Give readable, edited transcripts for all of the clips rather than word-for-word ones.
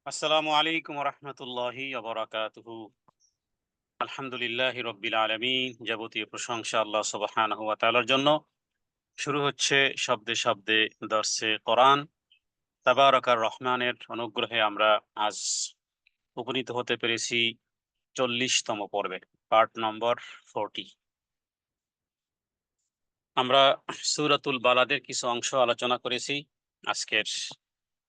আসসালামু আলাইকুম রহমতুল্লাহি বারাকাতুহু। আলহামদুলিল্লাহি রব্বিল আলামিন। যাবতীয় প্রশংসা আল্লাহ সুবহানাহু ওয়া তাআলার জন্য। শুরু হচ্ছে শব্দে শব্দে দর্সে কোরআন। তাবারাকার রহমানের অনুগ্রহে আমরা আজ উপনীত হতে পেরেছি 40তম পর্বে, পার্ট নম্বর 40। আমরা সূরাতুল বালাদের কিছু অংশ আলোচনা করেছি। আজকের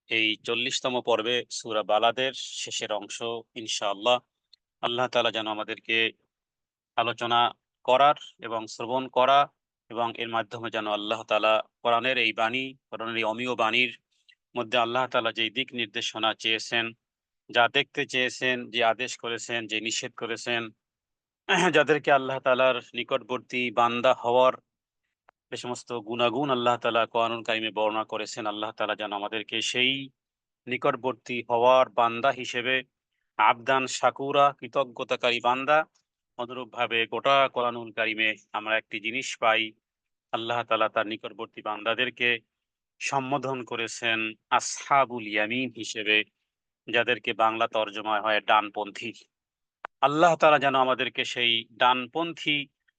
এই 40তম পর্বে সূরা বালাদের শেষের অংশ ইনশাআল্লাহ। আল্লাহ তাআলা যেন আমাদেরকে আলোচনা করার এবং শ্রবণ করা এবং এর মাধ্যমে যেন আল্লাহ তাআলা কোরআনের এই বাণী, কোরআনের এই অমীয় বাণীর মধ্যে আল্লাহ তাআলা যে দিক নির্দেশনা চেয়েছেন, যা দেখতে চেয়েছেন, যে আদেশ করেছেন, যে নিষেধ করেছেন, যাদেরকে আল্লাহ তাআলার নিকটবর্তী বান্দা হওয়ার যে সমস্ত গুণাগুণ আল্লাহ তাআলা কোরআনুল কারীমে বর্ণনা করেছেন, আল্লাহ তাআলা যেন আমাদেরকে সেই নিকটবর্তী হওয়ার বান্দা হিসেবে আবদান শাকুরা, কৃতজ্ঞতাকারী বান্দা। অনুরূপভাবে গোটা কোরআনুল কারীমে আমরা একটি জিনিস পাই, আল্লাহ তাআলা তার নিকটবর্তী বান্দাদেরকে সম্বোধন করেছেন আসহাবুল ইয়ামিন হিসেবে, যাদেরকে বাংলা তর্জমায় হয় ডানপন্থী। আল্লাহ তাআলা যেন আমাদেরকে সেই ডানপন্থী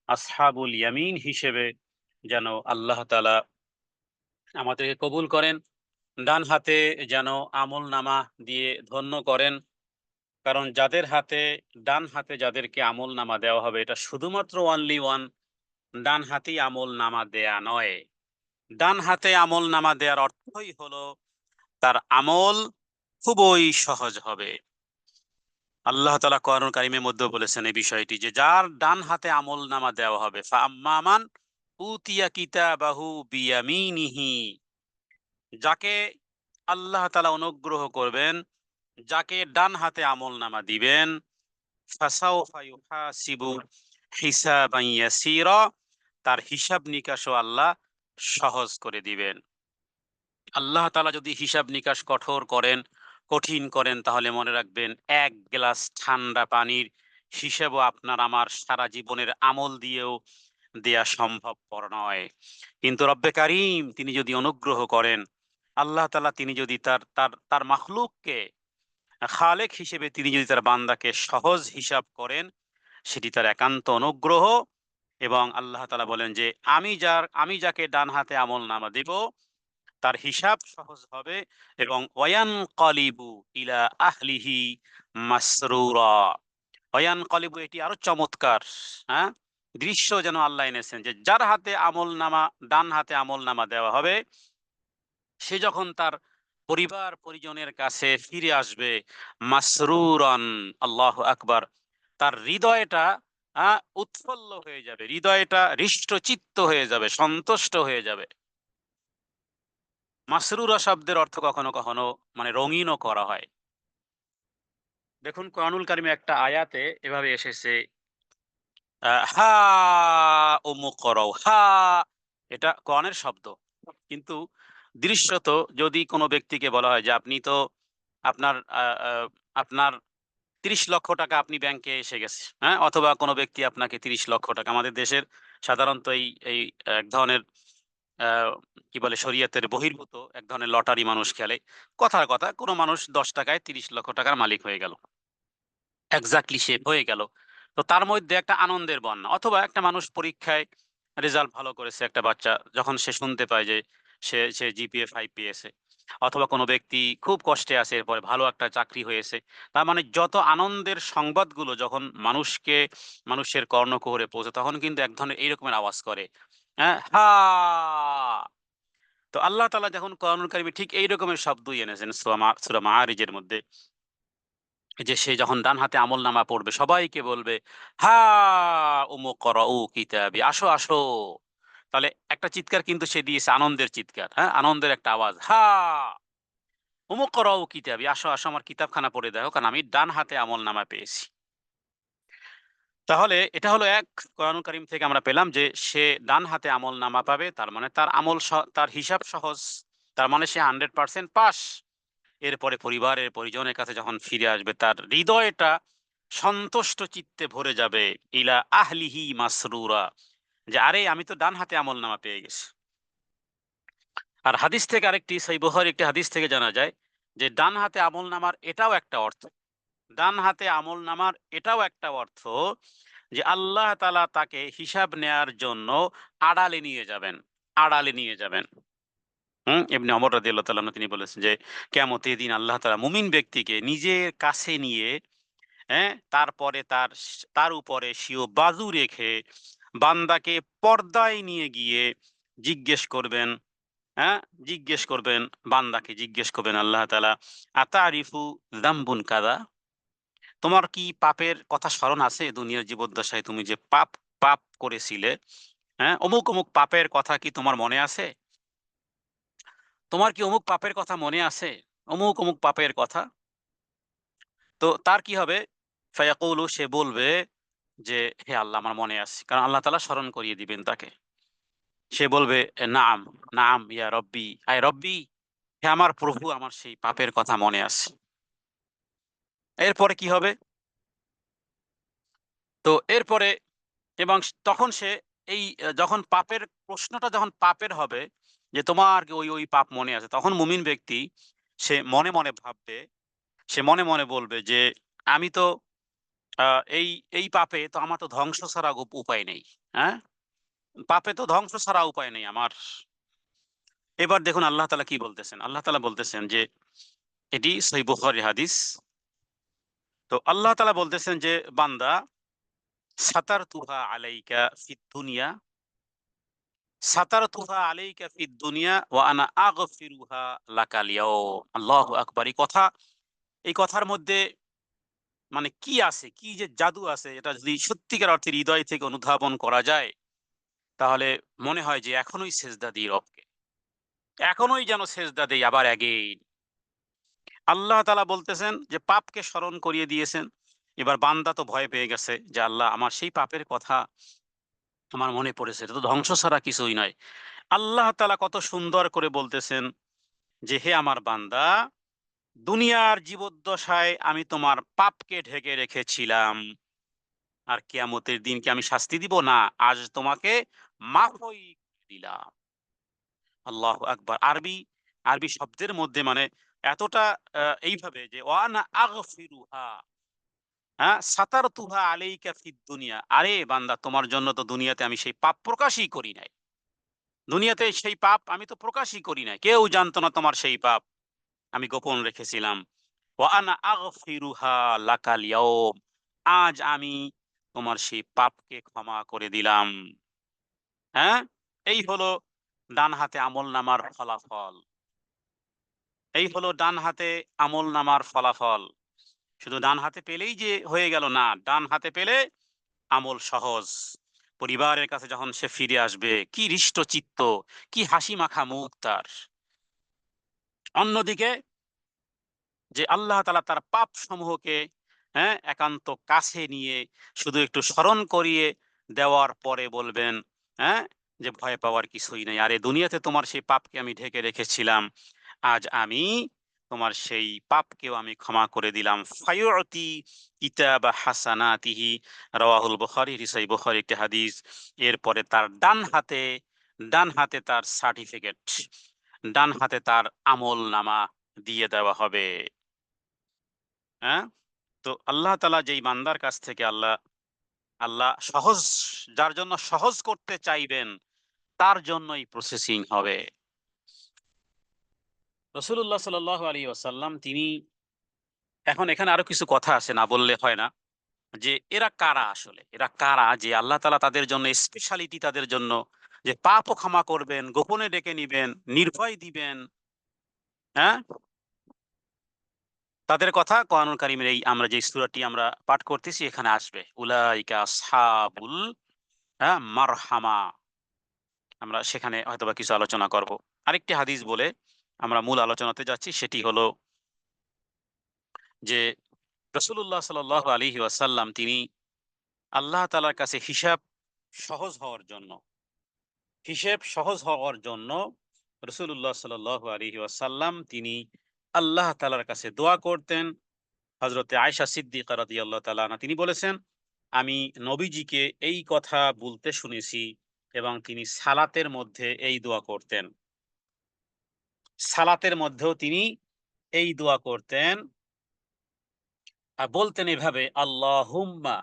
আসহাবুল ইয়ামিন হিসেবে যেন আল্লাহ তাআলা আমাদেরকে কবুল করেন, ডান হাতে যেন আমল নামা দিয়ে ধন্য করেন। কারণ যাদের হাতে, ডান হাতে যাদেরকে আমল নামা দেওয়া হবে, এটা শুধুমাত্র অনলি ওয়ান ডান হাতেই আমল নামা দেয়া নয়। ডান হাতে আমল নামা দেওয়ার অর্থই হলো তার আমল খুবই সহজ হবে। আল্লাহ তাআলা কোরআনুল কারীমের মধ্যে বলেছেন এই বিষয়টি, যে যার ডান হাতে আমল নামা দেওয়া হবে, ফাআম্মামান উতিয়া কিতাবাহু বিয়ামিনিহি, যাকে আল্লাহ তাআলা অনুগ্রহ করবেন, যাকে ডান হাতে আমল নামা দিবেন, ফাসাউফা ইউহাসিবু হিসাবান ইয়াসীরা, তার হিসাব নিকাশও আল্লাহ সহজ করে দিবেন। আল্লাহ তাআলা যদি হিসাব নিকাশ কঠিন করেন, তাহলে মনে রাখবেন এক গ্লাস ঠান্ডা পানির হিসাবও আপনার আমার সারা জীবনের আমল দিয়েও দেয়া সম্ভবপর নয়। কিন্তু রব্বে কারীম তিনি যদি অনুগ্রহ করেন, আল্লাহ তাআলা তিনি যদি তার তার তার মাখলুককে খালেক হিসেবে তিনি যদি তার বান্দাকে সহজ হিসাব করেন, সেটি তার একান্ত অনুগ্রহ। এবং আল্লাহ তাআলা বলেন যে আমি যাকে ডান হাতে আমল নামা দিব, তার হিসাব সহজ হবে এবং ওয়ায়ানকালিবু ইলা আহলিহি মাসরুরা। ওয়ায়ানকালিবু, এটি আরো চমৎকার, হ্যাঁ, দৃশ্য যেন আল্লাহ এনেছেন, যে যার হাতে আমল নামা, ডান হাতে আমল নামা দেওয়া হবে, সে যখন তার পরিবার পরিজনের কাছে ফিরে আসবে, মাসরুরান, আল্লাহু আকবার, তার হৃদয়টা উৎফুল্ল হয়ে যাবে, হৃদয়টা হৃষ্টচিত্ত হয়ে যাবে, সন্তুষ্ট হয়ে যাবে। মাসরুরা শব্দের অর্থ কখনো কখনো মানে রঙিনও করা হয়। দেখুন কোরআনুল কারিমে একটা আয়াতে এভাবে এসেছে, হা উমুকরাও, হা, এটা কোরআনের শব্দ। কিন্তু দৃশ্যত যদি কোনো ব্যক্তিকে বলা হয় যে আপনি তো আপনার আপনার ৩০ লক্ষ টাকা আপনি ব্যাংকে এসে গেছে, হ্যাঁ, অথবা কোনো ব্যক্তি আপনাকে ৩০ লক্ষ টাকা, আমাদের দেশের সাধারণত এই এই এক ধরনের আহ, কি বলে, শরীয়তের বহির্ভূত এক ধরনের লটারি মানুষ খেলে। কথার কথা, কোনো মানুষ 10 টাকায় ৩০ লক্ষ টাকার মালিক হয়ে গেল, এক্স্যাক্টলি সে হয়ে গেল। তো তার মধ্যে একটা আনন্দের বন্যা, অথবা একটা মানুষ পরীক্ষায় রেজাল্ট ভালো করেছে, একটা বাচ্চা যখন সে শুনতে পায় যে সে সে জিপিএ 5 পেয়েছে, অথবা কোনো ব্যক্তি খুব কষ্টে আছে, এরপরে ভালো একটা চাকরি হয়েছে। তার মানে যত আনন্দের সংবাদগুলো যখন মানুষের কর্ণকুহরে পৌঁছে, তখন কিন্তু এক ধরনের এইরকমের আওয়াজ করে, হ্যাঁ, হা। তো আল্লাহ তাআলা যখন কোরআনুল কারীমে ঠিক এই রকমের শব্দই এনেছেন সূরা মাআরিজের মধ্যে, যে সে যখন ডান হাতে আমলনামা পড়বে, সবাইকে বলবে, হা উমুকরাউ কিতাবি, আসো আসো। তাহলে একটা চিৎকার কিন্তু সে দিয়েছে, আনন্দের চিৎকার, হ্যাঁ, আনন্দের একটা আওয়াজ, হা উমুকরাউ কিতাবি, আসো আসো আমার কিতাবখানা পড়ে দেখো, কারণ আমি ডান হাতে আমলনামা পেয়েছি। তাহলে এটা হলো এক, কোরআনুল কারীম থেকে আমরা পেলাম যে সে ডান হাতে আমলনামা পাবে, তার মানে তার তার হিসাব সহজ, তার মানে সে 100% পাস। এরপরে পরিবারের পরিজনের কাছে যখন ফিরে আসবে, তার হৃদয়টা সন্তুষ্ট চিত্তে ভরে যাবে, ইলা আহলিহি মাসরুরা, যে আরে আমি তো ডান হাতে আমল নামা পেয়ে গেছি। আর হাদিস থেকে আরেকটি, সহিহ বুখারী একটি হাদিস থেকে জানা যায় যে ডান হাতে আমল নামার এটাও একটা অর্থ, ডান হাতে আমল নামার এটাও একটা অর্থ যে আল্লাহ তাআলা তাকে হিসাব নেয়ার জন্য আড়ালে নিয়ে যাবেন, আড়ালে নিয়ে যাবেন। ইবনে ওমর রাদিয়াল্লাহু তাআলা আনহু তিনি বলেছেন যে কিয়ামতের দিন আল্লাহ তাআলা মুমিন ব্যক্তিকে নিজের কাছে নিয়ে, তারপরে তার উপরে স্বীয় বাজু রেখে বান্দাকে পর্দায় নিয়ে গিয়ে জিজ্ঞেস করবেন, হ্যাঁ জিজ্ঞেস করবেন, বান্দাকে জিজ্ঞেস করবেন আল্লাহ তাআলা, আতারিফু যামবুন কাযা, তোমার কি পাপের কথা স্মরণ আছে? দুনিয়ার জীবদ্দশায় তুমি যে পাপ পাপ করেছিলে, অমুক অমুক পাপের কথা কি তোমার মনে আছে? তোমার কি অমুক পাপের কথা মনে আছে? অমুক অমুক পাপের কথা। তো তার কি হবে? ফায়াকুলু, সে বলবে যে হে আল্লাহ, আমার মনে আছে। কারণ আল্লাহ তাআলা স্মরণ করিয়ে দিবেন তাকে। সে বলবে নাম, নাম ইয়া রব্বি, আয় রব্বি, হে আমার প্রভু, আমার সেই পাপের কথা মনে আছে। এরপরে কি হবে? তো এরপরে এবং তখন সে এই যখন পাপের প্রশ্নটা যখন পাপের হবে যে তোমার কি ওই পাপ মনে আছে, তখন মুমিন ব্যক্তি সে মনে মনে ভাববে, সে মনে মনে বলবে যে আমি তো এই এই পাপে তো আমার তো ধ্বংস ছাড়া উপায় নেই। হ্যাঁ, পাপে তো ধ্বংস ছাড়া উপায় নেই আমার। এবার দেখুন আল্লাহ তাআলা কি বলতেছেন। আল্লাহ তাআলা বলতেছেন যে এটি সহিহ বুখারীর হাদিস। তো আল্লাহ তাআলা বলতেছেন যে বান্দা, সাতারতুহা আলাইকা ফিদ দুনিয়া, সাতারতুহা আলাইকা ফিদ দুনিয়া ওয়া আনা আগফিরুহা লাকাল ইয়াউম। আল্লাহু আকবার। এই কথার মধ্যে মানে কি আছে, কি যে জাদু আছে, এটা যদি সত্যিকার অর্থে হৃদয় থেকে অনুধাবন করা যায়, তাহলে মনে হয় যে এখনোই সেজদা দিই রবকে, এখনোই যেন সেজদা দেই আবার এগেইন। আল্লাহ তাআলা বলতেছেন যে পাপকে স্মরণ করিয়ে দিয়েছেন। এবার বান্দা তো ভয় পেয়ে গেছে যে আল্লাহ, আমার সেই পাপের কথা আমার মনে পড়েছে, এটা তো ধ্বংস ছাড়া কিছুই নয়। আল্লাহ তাআলা কত সুন্দর করে বলতেছেন যে হে আমার বান্দা, দুনিয়ার জীবদ্দশায় আমি তোমার পাপকে ঢেকে রেখেছিলাম, আর কিয়ামতের দিন কি আমি শাস্তি দিব না? আজ তোমাকে মাফই করে দিলাম। আল্লাহু আকবার। আরবি শব্দের মধ্যে মানে এতটা এইভাবে যে ওয়ানা আগফিরুহা, সাতারতুহা আলাইকা ফিদ দুনিয়া। আরে বান্দা, তোমার জন্য তো দুনিয়াতে আমি সেই পাপ প্রকাশই করি নাই। দুনিয়াতে সেই পাপ আমি তো প্রকাশই করি নাই। কেউ জানতো না তোমার সেই পাপ আমি গোপন রেখেছিলাম। ওয়া আনা আগফিরুহা লাকাল ইয়াউম, আজ আমি তোমার সেই পাপকে ক্ষমা করে দিলাম। হ্যাঁ? এই হলো ডান হাতে আমলনামার ফলাফল। এই হলো ডান হাতে আমলনামার ফলাফল। শুধু ডান হাতে পেলেই যে হয়ে গেল না, ডান হাতে পেলে আমল সহজ। পরিবারের কাছে যখন সে ফিরে আসবে, কি হৃষ্টচিত্ত, কি হাসি মাখা মুখ তার। অন্যদিকে যে আল্লাহ তাআলা তার পাপ সমূহকে একান্ত কাছে নিয়ে শুধু একটু স্মরণ করিয়ে দেওয়ার পরে বলবেন, হ্যাঁ যে ভয় পাওয়ার কিছুই নেই। আরে দুনিয়াতে তোমার সেই পাপকে আমি ঢেকে রেখেছিলাম, আজ আমি তোমার সেই পাপকেও আমি ক্ষমা করে দিলাম। ফায়ুতি কিতাব হাসানাতিহি, রাওয়াহুল বুখারী, সহিহ বুখারী একটি হাদিস। এরপরে তার ডান হাতে তার সার্টিফিকেট, ডান হাতে তার আমল নামা দিয়ে দেওয়া হবে। হ্যাঁ, তো আল্লাহ তাআলা যেই বান্দার কাছ থেকে আল্লাহ আল্লাহ সহজ, যার জন্য সহজ করতে চাইবেন, তার জন্যই প্রসেসিং হবে। রাসূলুল্লাহ সাল্লাল্লাহু আলাইহি ওয়াসাল্লাম তিনি, এখন এখানে আরো কিছু কথা আছে, না বললে হয় না, যে এরা কারা আসলে, এরা কারা যে আল্লাহ তাআলা তাদের জন্য স্পেশালিটি, তাদের জন্য যে পাপও ক্ষমা করবেন, গোপনে ডেকে নিবেন, নির্ভয় দিবেন। হ্যাঁ, তাদের কথা কোরআনুল কারীমের এই আমরা যে সূরাটি আমরা পাঠ করতেছি এখানে আসবে। উলাইকা আসহাবুল মারহামা। আমরা সেখানে হয়তোবা কিছু আলোচনা করব। আরেকটি হাদিস বলে আমরা মূল আলোচনাতে যাচ্ছি, সেটি হলো যে রাসূলুল্লাহ সাল্লাল্লাহু আলাইহি ওয়াসাল্লাম তিনি আল্লাহ তাআলার কাছে হিসেব সহজ হওয়ার জন্য রাসূলুল্লাহ সাল্লাল্লাহু আলাইহি ওয়াসাল্লাম তিনি আল্লাহ তাআলার কাছে দোয়া করতেন। হযরতে আয়েশা সিদ্দিকা রাদিয়াল্লাহু তাআলা আনহা তিনি বলেছেন, আমি নবীজিকে এই কথা বলতে শুনেছি এবং তিনি সালাতের মধ্যে এই দোয়া করতেন। সালাতের মধ্যেও তিনি এই দোয়া করতেন আর বলতেন এভাবে, আল্লাহুম্মা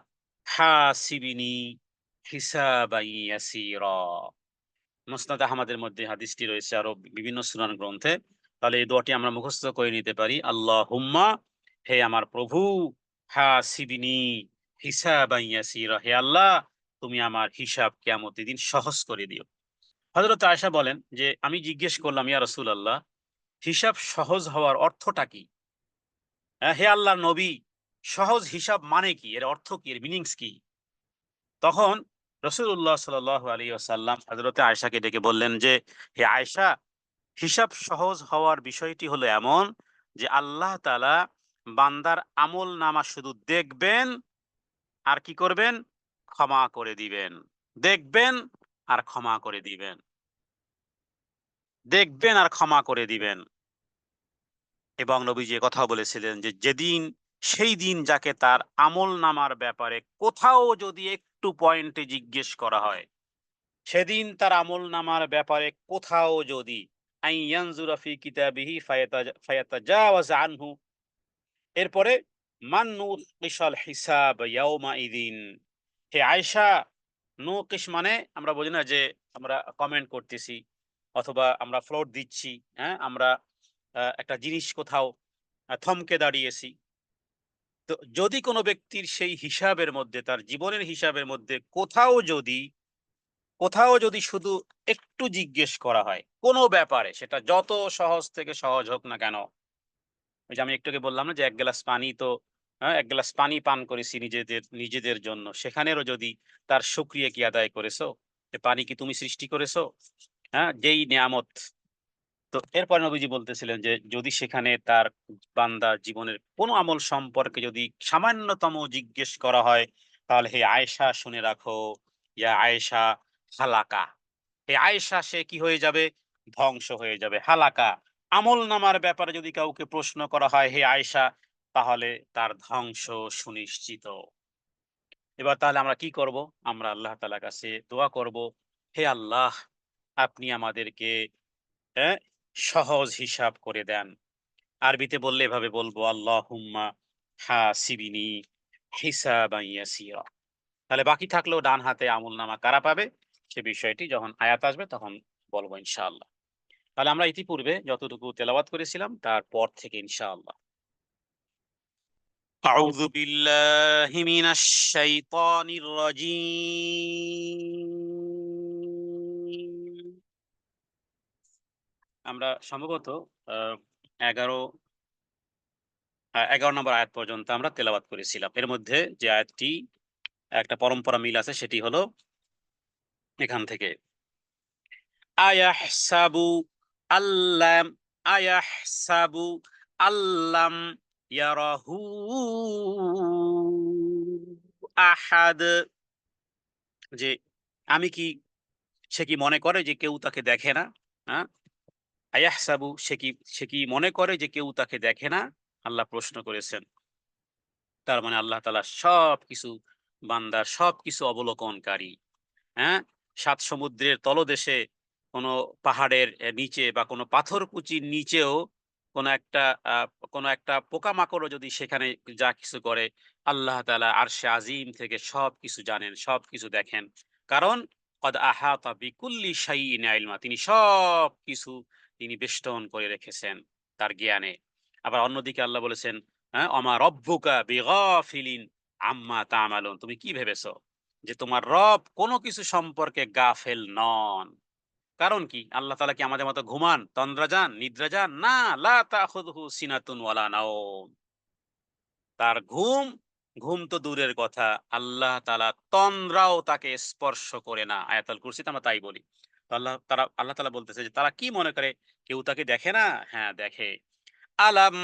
হাসিবিনি হিসাবান ইয়াসীরা। মুসনাদ আহমদের মধ্যে হাদিসটি রয়েছে, আরো বিভিন্ন সুনান গ্রন্থে। তাহলে এই দোয়াটি আমরা মুখস্থ করে নিতে পারি, আল্লাহুম্মা, হে আমার প্রভু, হাসিবিনি হিসাবান ইয়াসীরা, হে আল্লাহ তুমি আমার হিসাব কিয়ামতের দিন সহজ করে দিও। হযরত আয়েশা বলেন যে আমি জিজ্ঞেস করলাম, ইয়া রাসূলুল্লাহ, হিসাব সহজ হওয়ার অর্থটা কি? হে আল্লাহর নবী, সহজ হিসাব মানে কি, এর অর্থ কি, এর মিনিংস কি? তখন রাসূলুল্লাহ সাল্লাল্লাহু আলাইহি ওয়াসাল্লাম হযরতে আয়েশাকে ডেকে বললেন যে, হে আয়েশা, হিসাব সহজ হওয়ার বিষয়টি হলো এমন যে আল্লাহ তাআলা বান্দার আমল নামা শুধু দেখবেন আর কি করবেন? ক্ষমা করে দিবেন। দেখবেন আর ক্ষমা করে দিবেন। দেখবেন আর ক্ষমা করে দিবেন। এবং নবীজি কথাও বলেছিলেন যে যেদিন, সেই দিন যাকে তার আমল নামার ব্যাপারে কোথাও যদি একটু পয়েন্টে জিজ্ঞেস করা হয়, সেদিন তার আমল নামার ব্যাপারে কোথাও যদি আইয়ানজুরা ফি কিতাবিহি ফায়াতাজাওয়াজ আনহু, এরপরে মান নুকিশাল হিসাব ইয়াউমা ইদিন। হে আয়েশা, নুকিশ মানে আমরা বুঝি না যে আমরা কমেন্ট করতেছি অথবা আমরা ফ্লোট দিচ্ছি, হ্যাঁ, আমরা একটা জিনিস কোথাও থমকে দাঁড়িয়েছি। তো যদি কোনো ব্যক্তির সেই হিসাবের মধ্যে, তার জীবনের হিসাবের মধ্যে কোথাও যদি শুধু একটু জিজ্ঞেস করা হয় কোনো ব্যাপারে, সেটা যত সহজ থেকে সহজ হোক না কেন। ওই যে আমি একটু আগে বললাম না যে এক গ্লাস পানি তো, হ্যাঁ, এক গ্লাস পানি পান করেছি নিজেদের নিজেদের জন্য, সেখানেরও যদি তার শুকরিয়া কি আদায় করেছো? যে পানি কি তুমি সৃষ্টি করেছো? হ্যাঁ, যেই নিয়ামত। তো এরপরে নবীজি বলতেছিলেন যে যদি সেখানে তার বান্দার জীবনের কোনো আমল সম্পর্কে যদি সামান্যতম জিজ্ঞেস করা হয়, তাহলে হে আয়েশা শুনে রাখো, ইয়া আয়েশা হালাকা, হে আয়েশা সে কি হয়ে যাবে? ধ্বংস হয়ে যাবে। হালাকা, আমল নামার ব্যাপারে যদি কাউকে প্রশ্ন করা হয় হে আয়েশা, তাহলে তার ধ্বংস সুনিশ্চিত। এবার তাহলে আমরা কি করব? আমরা আল্লাহ তাআলার কাছে দোয়া করব, হে আল্লাহ আপনি আমাদেরকে, হ্যাঁ, সহজ হিসাব করে দেন। আরবিতে বললে এভাবে বলবো, আল্লাহুম্মা হাসিবিনি হিসাবান ইয়াসীরা। তাহলে বাকি থাকলেও ডান হাতে আমলনামা কারা পাবে, সে বিষয়টি যখন আয়াত আসবে তখন বলবো ইনশাআল্লাহ। তাহলে আমরা ইতিপূর্বে যতটুকু তেলাওয়াত করেছিলাম তারপর থেকে ইনশাআল্লাহ। আউযু বিল্লাহি মিনাশ শাইতানির রাজীম। আমরা সম্ভবত আহ 11 11 নম্বর আয়াত পর্যন্ত আমরা তেলাওয়াত করেছিলাম। এর মধ্যে যে আয়াতটি একটা পরম্পরা মিল আছে সেটি হলো এখান থেকে, আয়াহসাবু আল্লাম আয়াহসাবু আল্লাম ইয়ারাহু আহাদ। যে আমি কি, সে কি মনে করে যে কেউ তাকে দেখে না? হ্যাঁ, আয়াহসাবু সে কি মনে করে যে কেউ তাকে দেখে না? আল্লাহ প্রশ্ন করেছেন। তার মানে আল্লাহ তাআলা সবকিছু, বান্দার সবকিছু অবলোকনকারী। হ্যাঁ? ৭ সমুদ্রের তলদেশে কোনো পাহাড়ের নিচে বা কোনো পাথরকুচির নিচেও কোনো একটা আ কোনো একটা পোকামাকড়ও যদি সেখানে যা কিছু করে, আল্লাহ তাআলা আরশে আজিম থেকে সবকিছু জানেন, সবকিছু দেখেন। কারণ কদ আহাতা বিকুল্লি শাইইন ইলমা, তিনি সবকিছু তিনি বেষ্টন করে রেখেছেন তার জ্ঞানে। আবার অন্যদিকে আল্লাহ বলেছেন, হ্যাঁ, ওমা রব্বুকা বিগাফিলিন আম্মা তা'মালুন, তুমি কি ভেবেছো যে তোমার রব কোনো কিছু সম্পর্কে গাফেল নন? কারণ কি? আল্লাহ তাআলা কি আমাদের মতো ঘুমান, তন্দ্রা যান, নিদ্রা যান? না, লা তাখুযুহু সিনাতুন ওয়ালা নাওম। তার ঘুম তো দূরের কথা, আল্লাহ তাআলা তন্দ্রাও তাকে স্পর্শ করে না। আয়াতুল কুরসিতে আমরা তাই বলি। তো আল্লাহ তাআলা বলতেছে যে তারা কি মনে করে কেউ তাকে দেখে না? হ্যাঁ, দেখে। আলাম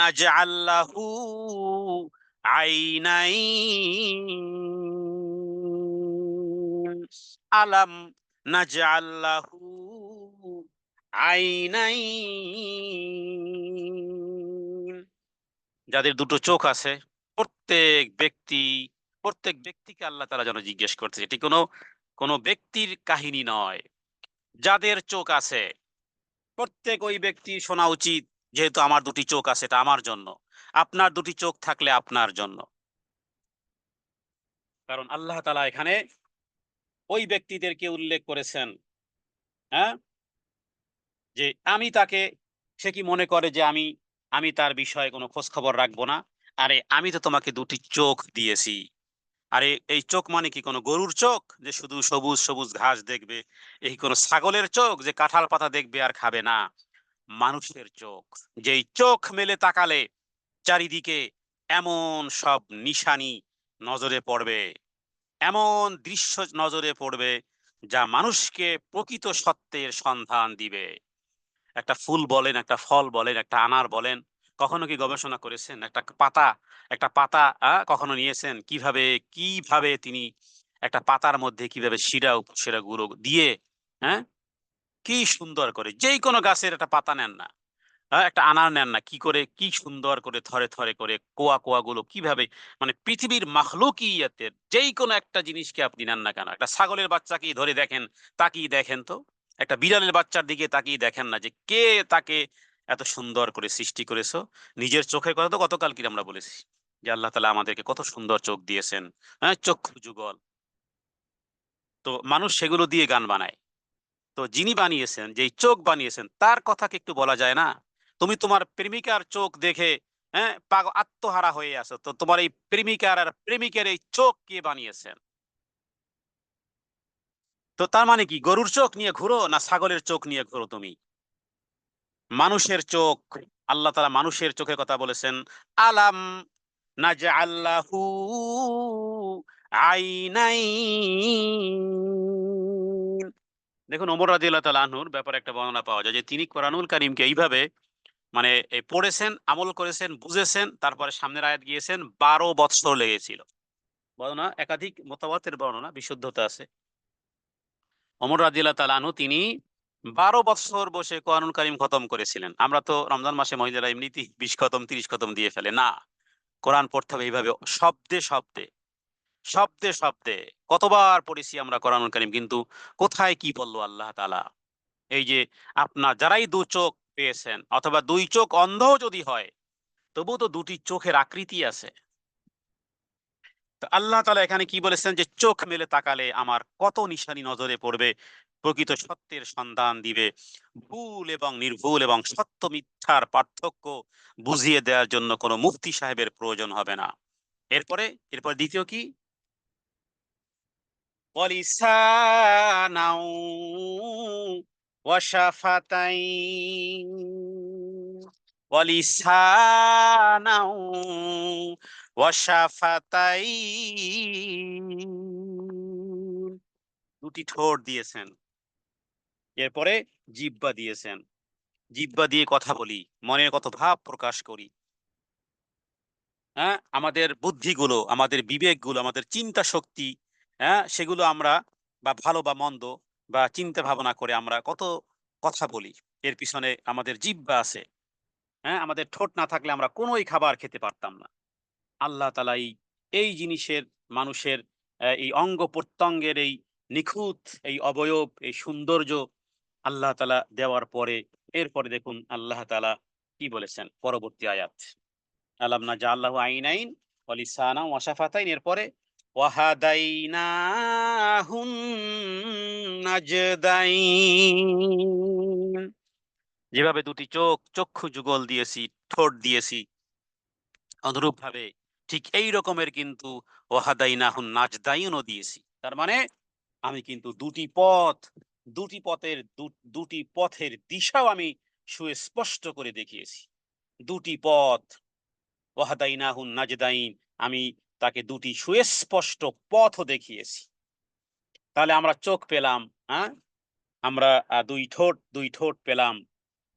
নাজআল লাহু আইনাইন, আলাম নাজআল লাহু আইনাইন, যাদের দুটো চোখ আছে, প্রত্যেক ব্যক্তি প্রত্যেক ব্যক্তিকে আল্লাহ তাআলা যেন জিজ্ঞেস করতেছে। এটি কোনো ব্যক্তির কাহিনী নয়। যাদের চোখ আছে প্রত্যেক ওই ব্যক্তির শোনা উচিত যেহেতু আমার দুটি চোখ আছে, এটা আমার জন্য। আপনার দুটি চোখ থাকলে আপনার জন্য। কারণ আল্লাহ তাআলা এখানে ওই ব্যক্তিদেরকে উল্লেখ করেছেন, হ্যাঁ, যে আমি তাকে, সে কি মনে করে যে আমি আমি তার বিষয়ে কোনো খোঁজ খবর রাখবো না? আরে আমি তো তোমাকে দুটি চোখ দিয়েছি। আরে এই চোখ মানে কি কোনো গরুর চোখ যে শুধু সবুজ সবুজ ঘাস দেখবে? এই কোনো ছাগলের চোখ যে কাঁঠাল পাতা দেখবে আর খাবে না? মানুষের চোখ, যেই চোখ মেলে তাকালে চারিদিকে এমন সব নিশানি নজরে পড়বে, এমন দৃশ্য নজরে পড়বে যা মানুষকে প্রকৃত সত্যের সন্ধান দিবে। একটা ফুল বলেন, একটা ফল বলেন, একটা আনার বলেন, কখনো কি গবেষণা করেছেন? একটা পাতা কখনো নিয়েছেন? কিভাবে কিভাবে তিনি একটা পাতার মধ্যে কিভাবে শিরা উপশিরা গুঁড়ো দিয়ে, হ্যাঁ, কি সুন্দর করে, যেই কোনো গাছের একটা পাতা নেন না, একটা আনার নেন না, কি করে কি সুন্দর করে থরে থরে করে কোয়া কোয়া গুলো কিভাবে, মানে পৃথিবীর মাখলুকিয়াতের যেই কোনো একটা জিনিসকে আপনি নেন না কেন, একটা ছাগলের বাচ্চাকেই ধরে দেখেন, তাকিয়ে দেখেন তো, একটা বিড়ালের বাচ্চার দিকে তাকিয়ে দেখেন না যে কে তাকে এত সুন্দর করে সৃষ্টি করেছো? নিজের চোখের কথা তো গতকাল কি আমরা বলেছি যে আল্লাহ তাআলা আমাদেরকে কত সুন্দর চোখ দিয়েছেন, হ্যাঁ, চক্ষু যুগল। তো মানুষ সেগুলো দিয়ে গান বানায়। তো যিনি বানিয়েছেন, যেই চোখ বানিয়েছেন, তার কথা কি একটু বলা যায় না? তুমি তোমার প্রেমিকার চোখ দেখে, হ্যাঁ, আত্মহারা হয়ে আছো, তো তোমার এই প্রেমিকার আর প্রেমিকের এই চোখ কে বানিয়েছেন? তো তার মানে কি গরুর চোখ নিয়ে ঘুরো না ছাগলের চোখ নিয়ে ঘুরো তুমি? মানুষের চোখ, আল্লাহ তাআলা মানুষের চোখের কথা বলেছেন। আলাম নাজআল্লাহু আইনাইন। দেখুন ওমর রাদিয়াল্লাহু তাআলা আনহুর ব্যাপারে একটা বর্ণনা পাওয়া যায় যে তিনি কোরআনুল কারীমকে এইভাবে, মানে পড়েছেন, আমল করেছেন, বুঝেছেন, তারপরে সামনের আয়াত গিয়েছেন, 12 বৎসর লেগেছিল। বর্ণনা একাধিক মুতাওয়াতির বর্ণনা, বিশুদ্ধতা আছে। ওমর রাদিয়াল্লাহু তাআলা আনহু তিনি 12 বৎসর বসে কোরআনুল কারীম খতম করেছিলেন। আমরা তো রমজান মাসে মহিলারা এমনিতেই 20 খতম 30 খতম দিয়ে ফেলে। না, কোরআন পড়তে হবে এইভাবে শব্দে শব্দে, শব্দে শব্দে। কতবার পড়েছি আমরা কোরআনুল কারীম, কিন্তু কোথায় কি বলল আল্লাহ তাআলা? এই যে আপনার যারাই দু চোখ পেয়েছেন অথবা দুই চোখ অন্ধও যদি হয়, তবুও তো দুটি চোখের আকৃতি আছে। তো আল্লাহ তাআলা এখানে কি বলেছেন যে চোখ মেলে তাকালে আমার কত নিশানি নজরে পড়বে, প্রকৃত সত্যের সন্ধান দিবে, ভুল এবং নির্ভুল এবং সত্য মিথ্যার পার্থক্য বুঝিয়ে দেওয়ার জন্য কোনো মুফতি সাহেবের প্রয়োজন হবে না। এরপরে এরপর দ্বিতীয় কি? ওয়ালিসানাউ ওয়াশাফাতাইন, ওয়ালিসানাউ ওয়াশাফাতাইন, দুটি ঠোঁট দিয়েছেন। এরপরে জিহ্বা দিয়েছেন, জিহ্বা দিয়ে কথা বলি, মনের কত ভাব প্রকাশ করি, হ্যাঁ, আমাদের বুদ্ধিগুলো, আমাদের বিবেকগুলো, আমাদের চিন্তা শক্তি, হ্যাঁ, সেগুলো আমরা বা ভালো বা মন্দ বা চিন্তা ভাবনা করে আমরা কত কথা বলি। এর পিছনে আমাদের জিহ্বা আছে। হ্যাঁ, আমাদের ঠোঁট না থাকলে আমরা কোনোই খাবার খেতে পারতাম না। আল্লাহ তাআলা এই জিনিসের, মানুষের এই অঙ্গ প্রত্যঙ্গের এই নিখুঁত এই অবয়ব, এই সৌন্দর্য আল্লাহ তাআলা দেওয়ার পরে, এরপরে দেখুন আল্লাহ তাআলা কি বলেছেন পরবর্তী আয়াত। আলাম নাজআল্লাহু আইনাইন ওয়া লিসানান ওয়া শাফাতাইন, এরপরে ওয়াহাদাইনাহুন নাজদাইন। যেভাবে দুটি চোখ, চক্ষু যুগল দিয়েছি, ঠোঁট দিয়েছি, অনুরূপভাবে ঠিক এই রকমের কিন্তু ওয়াহাদাইনাহুন নাজদাইনও দিয়েছি। তার মানে আমি কিন্তু দুটি পথের দিশাও আমি সুস্পষ্ট করে দেখিয়েছি। দুটি পথ, ওয়াহাদাইনাহুন নাজদাইন, আমি তাকে দুটি সুস্পষ্ট পথও দেখিয়েছি। তাহলে আমরা চোখ পেলাম, হ্যাঁ, আমরা দুই ঠোঁট পেলাম,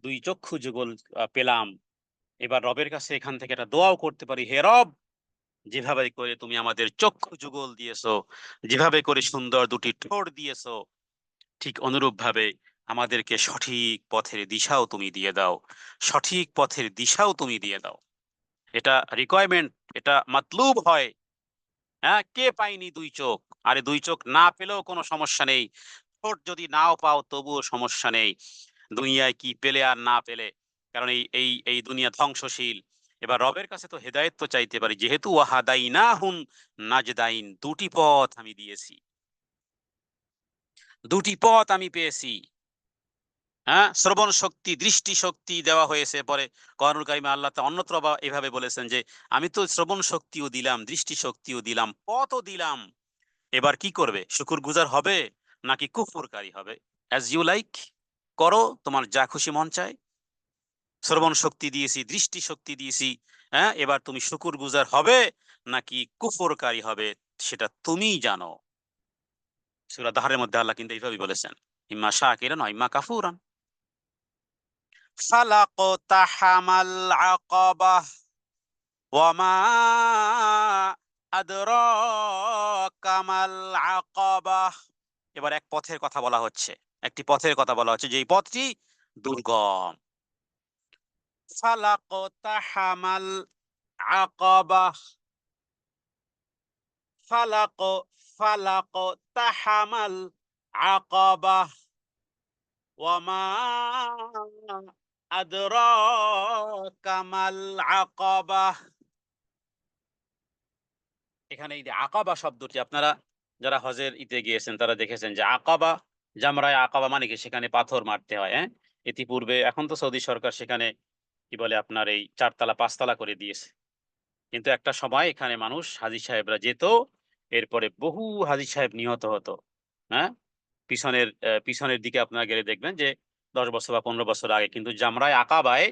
দুই চক্ষু যুগল পেলাম। এবার রবের কাছে এখান থেকে একটা দোয়াও করতে পারি, হে রব, যেভাবে করে তুমি আমাদের চক্ষু যুগল দিয়েছো, যেভাবে করে সুন্দর দুটি ঠোঁট দিয়েছো, ঠিক অনুরূপ ভাবে আমাদেরকে সঠিক পথের দিশাও তুমি দিয়ে দাও, সঠিক পথের দিশাও তুমি দিয়ে দাও। এটা রিকোয়ারমেন্ট, এটা মাতলুব হয়। হ্যাঁ, কে পায়নি দুই চোখ? আরে দুই চোখ না পেলেও কোনো সমস্যা নেই, ঠোঁট যদি নাও পাও তবুও সমস্যা নেই। দুনিয়ায় কি পেলে আর না পেলে, কারণ এই এই এই দুনিয়া ধ্বংসশীল। এবার রবের কাছে তো হেদায়েত তো চাইতে পারি, যেহেতু ওয়াহাদাইনাহুন নাজদাইন, দুটি পথ আমি দিয়েছি, দুটি পথ আমি পেয়েছি। হ্যাঁ, শ্রবণ শক্তি, দৃষ্টি শক্তি দেওয়া হয়েছে। পরে কোরআনুল কারিমে আল্লাহ তা অন্যত্র এভাবে বলেছেন যে আমি তো শ্রবণ শক্তিও দিলাম, দৃষ্টি শক্তিও দিলাম, পথও দিলাম। এবার কি করবে? শুকরগুজার হবে নাকি কুফরকারী হবে? অ্যাজ ইউ লাইক, করো, তোমার যা খুশি মন চায়। শ্রবণ শক্তি দিয়েছি, দৃষ্টি শক্তি দিয়েছি, হ্যাঁ, এবার তুমি শুকরগুজার হবে নাকি কুফরকারী হবে সেটা তুমিই জানো। সূরা দাহরের মধ্যে আল্লাহ কিন্তু এইভাবেই বলেছেন, ইম্মা শাকিরান ওয়া ইম্মা কাফুরান। ফালাকতাহামাল আকাবাহ ওয়া মা আদরাকা মাল আকাবাহ। এবার এক পথের কথা বলা হচ্ছে, একটি পথের কথা বলা হচ্ছে, যে এই পথটি দুর্গম। ফালাকতাহামাল আকাবাহ, ফালাক ফালাকতাহামাল আকাবাহ ওয়া মা আদরাকা মাল আকাবাহ। এখানে এই যে আকাবা শব্দটি, আপনারা যারা হজের ইতে গিয়েছেন তারা দেখেছেন যে আকাবা, জামরায়ে আকাবা মানে কি? সেখানে পাথর মারতে হয়। হ্যাঁ, ইতিপূর্বে, এখন তো সৌদি সরকার সেখানে কি বলে আপনার এই 4 তলা 5 তলা করে দিয়েছে। কিন্তু একটা সময় এখানে মানুষ, হাজী সাহেবরা যেত, এরপরে বহু হাজী সাহেব নিহত হতো। হ্যাঁ, পিছনের দিকে আপনারা গেলে দেখবেন যে 10 বছর বা 15 বছর আগে কিন্তু জামরায়ে আকাবায়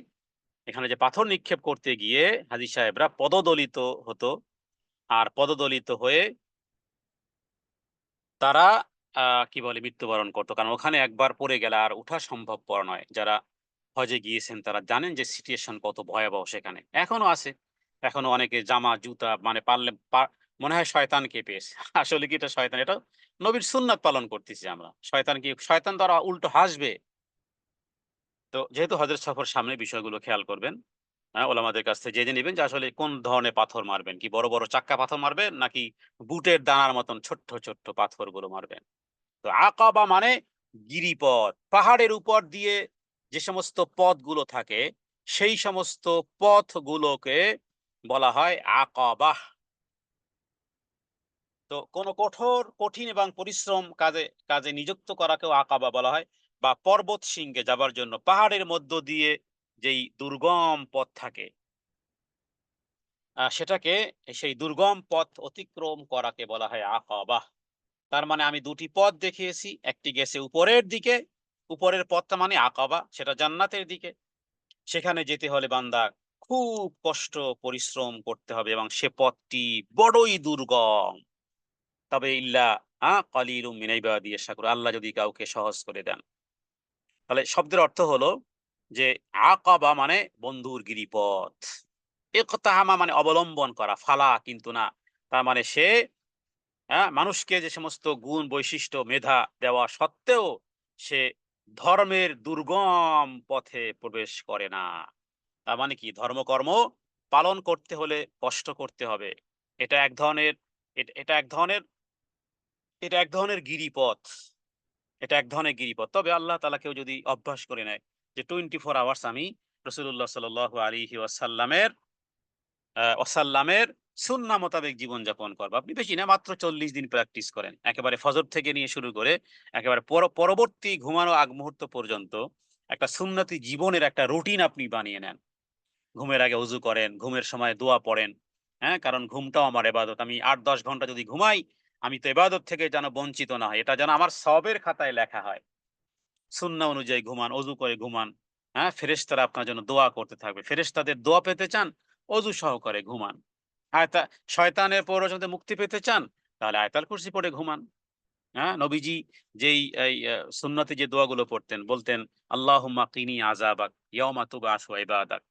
এখানে যে পাথর নিক্ষেপ করতে গিয়ে হাজী সাহেবরা পদদলিত হতো। আর পদদলিত হয়ে তারা কি বলে মৃত্যুবরণ করতো। কারণ ওখানে একবার পড়ে গেলে আর উঠা সম্ভবপর নয়। যারা হজে গিয়েছেন তারা জানেন যে সিচুয়েশন কত ভয়াবহ সেখানে। এখনো আছে। এখনো অনেকে জামা, জুতা মানে পারলে মনে হয় শয়তানকে পেয়েছে। আসলে কি এটা শয়তান? এটা নবীর সুন্নাত পালন করতেছি আমরা। শয়তান দ্বারা উল্টো হাসবে। তো যেহেতু হজের সফর সামনে, বিষয়গুলো খেয়াল করবেন। হ্যাঁ, ওলামাদের কাছ থেকে জেনে নিবেন যে আসলে কোন ধরনের পাথর মারবেন। কি বড়, বড় চাক্কা পাথর মারবেন নাকি বুটের দানার মতন ছোট্ট, ছোট্ট পাথরগুলো মারবেন? তো আকাবা মানে গিরিপথ। পাহাড়ের উপর দিয়ে যে সমস্ত পথগুলো থাকে, সেই সমস্ত পথগুলোকে বলা হয় আকাবাহ। তো কোন কঠিন এবং পরিশ্রম কাজে নিযুক্ত করাকেও আকাবা বলা হয়। বা পর্বত শৃঙ্গে যাবার জন্য পাহাড়ের মধ্য দিয়ে যেই দুর্গম পথ থাকে, সেটাকে, সেই দুর্গম পথ অতিক্রম করাকে বলা হয় আকাবাহ। তার মানে আমি দুটি পথ দেখিয়েছি, একটি গেছে উপরের দিকে, উপরের পথটা মানে আকাবা, সেটা জান্নাতের দিকে। সেখানে যেতে হলে বান্দা খুব কষ্ট পরিশ্রম করতে হবে এবং সে পথটি বড়ই দুর্গম। তবে ইল্লা কালিলুম মিন ইবাদিয়াশ শাকুর, আল্লাহ যদি কাউকে সহজ করে দেন। তাহলে শব্দের অর্থ হলো যে আকাবা মানে বন্ধুর গিরিপথ, ইকতাহামা মানে অবলম্বন করা, ফালা কিন্তু না। তার মানে সে, মানুষকে যে সমস্ত গুণ, বৈশিষ্ট্য, মেধা দেওয়া সত্ত্বেও সে ধর্মের দুর্গম পথে প্রবেশ করে না। তার মানে কি? ধর্মকর্ম পালন করতে হলে কষ্ট করতে হবে। এটা এক ধরনের এট এটা এক ধরনের এটা এক ধরনের গিরিপথ। এটা এক ধরনের গিরিপথ। তবে আল্লাহ তাআলা কেউ যদি অভ্যাস করে নেয় যে 24 আওয়ার্স আমি রাসূলুল্লাহ সাল্লাল্লাহু আলাইহি ওয়াসাল্লামের সুন্নাহ মোতাবেক জীবনযাপন করব। আপনি বেশি না, মাত্র 40 দিন প্র্যাকটিস করেন। একেবারে ফজর থেকে নিয়ে শুরু করে একেবারে পরবর্তী ঘুমানোর আগ মুহূর্ত পর্যন্ত একটা সুন্নতি জীবনের একটা রুটিন আপনি বানিয়ে নেন। ঘুমের আগে ওযু করেন, ঘুমের সময় দোয়া পড়েন। হ্যাঁ? কারণ ঘুমটাও আমার ইবাদত। আমি ৮-১০ ঘন্টা যদি ঘুমাই, আমি তো ইবাদত থেকে যেন বঞ্চিত না হই। এটা যেন আমার সওয়াবের খাতায় লেখা হয়। সুন্নাহ অনুযায়ী ঘুমান, ওযু করে ঘুমান। হ্যাঁ? ফেরেশতারা আপনার জন্য দোয়া করতে থাকবে। ফেরেশতাদের দোয়া পেতে চান? ওযু সহকারে ঘুমান। আয়তা শয়তানের প্ররোচনা থেকে মুক্তি পেতে চান? তাহলে আয়াতুল কুরসি পড়ে ঘুমান। হ্যাঁ? নবীজি যেই এই সুন্নতে যে দোয়াগুলো পড়তেন, বলতেন, আল্লাহুম্মা কিনি আযাবাক ইয়াওমা তুবআসু ইবাদাক।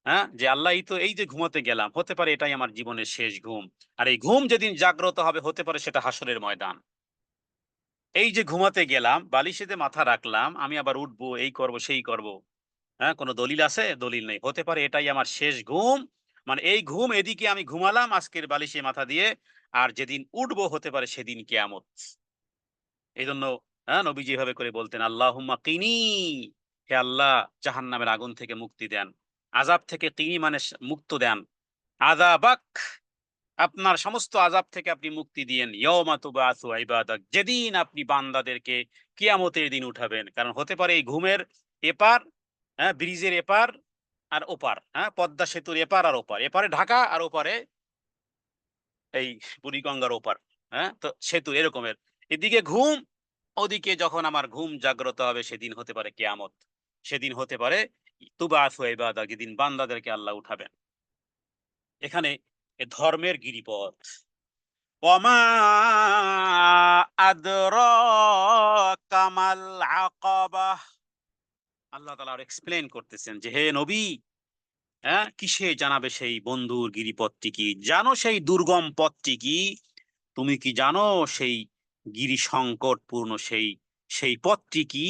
হ্যাঁ? যে আল্লাহ, এই যে ঘুমাতে গেলাম, হতে পারে এটাই আমার জীবনের শেষ ঘুম। আর এই ঘুম যেদিন জাগ্রত হবে, হতে পারে সেটা হাসরের ময়দান। এই যে ঘুমাতে গেলাম, বালিশেতে মাথা রাখলাম, আমি আবার উঠবো, এই করব, সেই করব। হ্যাঁ? কোন দলিল আছে? দলিল নেই। হতে পারে এটাই আমার শেষ ঘুম। মানে এই ঘুম, এদিকে আমি ঘুমালাম আজকের বালিশে মাথা দিয়ে। আর যেদিন উঠবো, হতে পারে সেদিন কিয়ামত। এইজন্য নবীজি এভাবে করে বলতেন, আল্লাহুম্মা কিনি, হে আল্লাহ জাহান্নামের আগুন থেকে মুক্তি দেন, আযাব থেকে তিনি মানে মুক্ত দেন, আযাবাক, আপনার সমস্ত আযাব থেকে আপনি মুক্তি দিয়েন, ইয়াউমা তুবাসু ইবাদাক, যেদিন আপনি বান্দাদেরকে কিয়ামতের দিন উঠাবেন। কারণ হতে পারে এই ঘুমের এপার, হ্যাঁ, ব্রিজের এপার আর ওপার, হ্যাঁ, পদ্মা সেতুর এপার আর ওপার, এপারে ঢাকা আর ওপারে এই বুড়িগঙ্গার ওপার, হ্যাঁ, তো সেতু এরকমের, এদিকে ঘুম, ওদিকে যখন আমার ঘুম জাগ্রত হবে সেদিন হতে পারে কিয়ামত, সেদিন হতে পারে তুবাসু ইবাদাক, যেদিন বান্দাদেরকে আল্লাহ উঠাবেন। এখানে এ ধর্মের গিরিপথ, ওয়ামা আদরাকা মাল আকাবাহ, আল্লাহ তাআলা আর এক্সপ্লেইন করতেছেন যে হে নবী, হ্যাঁ, কিসে জানাবে সেই বন্ধুর গিরিপথটি কি, জানো সেই দুর্গম পথটি কি, তুমি কি জানো সেই গিরি সংকটপূর্ণ সেই সেই পথটি কি?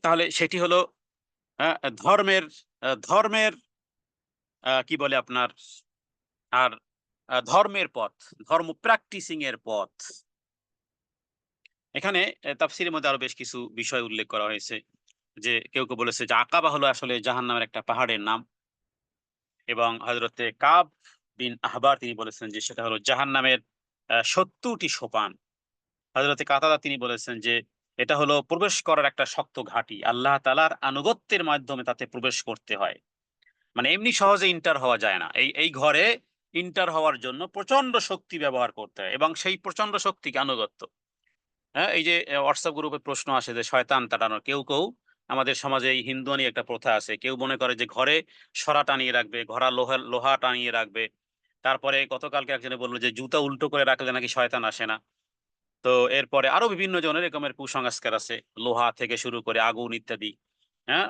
তাহলে সেটি হলো ধর্মের, ধর্মের কি বলে আপনার, আর ধর্মের পথ, ধর্ম প্র্যাকটিসিং এর পথ। এখানে তাফসীরের মধ্যে আরো বেশ কিছু বিষয় উল্লেখ করা হয়েছে, যে কেউ কেউ বলেছে যে আকাবা হলো আসলে জাহান্নামের একটা পাহাড়ের নাম, এবং হযরতে কাব বিন আহবার তিনি বলেছেন যে সেটা হলো জাহান্নামের ৭০টি সোপান। হযরতে কাতাদা তিনি বলেছেন যে এটা হলো প্রবেশ করার একটা শক্ত ঘাঁটি, আল্লাহ তাআলার আনুগত্যের মাধ্যমে তাতে প্রবেশ করতে হয়, মানে এমনি সহজে ইন্টার হওয়া যায় না, এই এই ঘরে ইন্টার হওয়ার জন্য প্রচন্ড শক্তি ব্যবহার করতে হয়, এবং সেই প্রচন্ড শক্তিকে আনুগত্য। হ্যাঁ, এই যে হোয়াটসঅ্যাপ গ্রুপে প্রশ্ন আসে যে শয়তান তাড়ানোর, কেউ কেউ আমাদের সমাজে এই হিন্দুয়ানি একটা প্রথা আছে, কেউ মনে করে যে ঘরে সরা টানিয়ে রাখবে, ঘোড়া লোহা লোহা টানিয়ে রাখবে, তারপরে গতকালকে একজনে বললো যে জুতা উল্টো করে রাখলে নাকি শয়তান আসে না। তো এরপরে আরো বিভিন্ন জনের এরকমের কুসংস্কার আছে, লোহা থেকে শুরু করে আগুন ইত্যাদি, হ্যাঁ,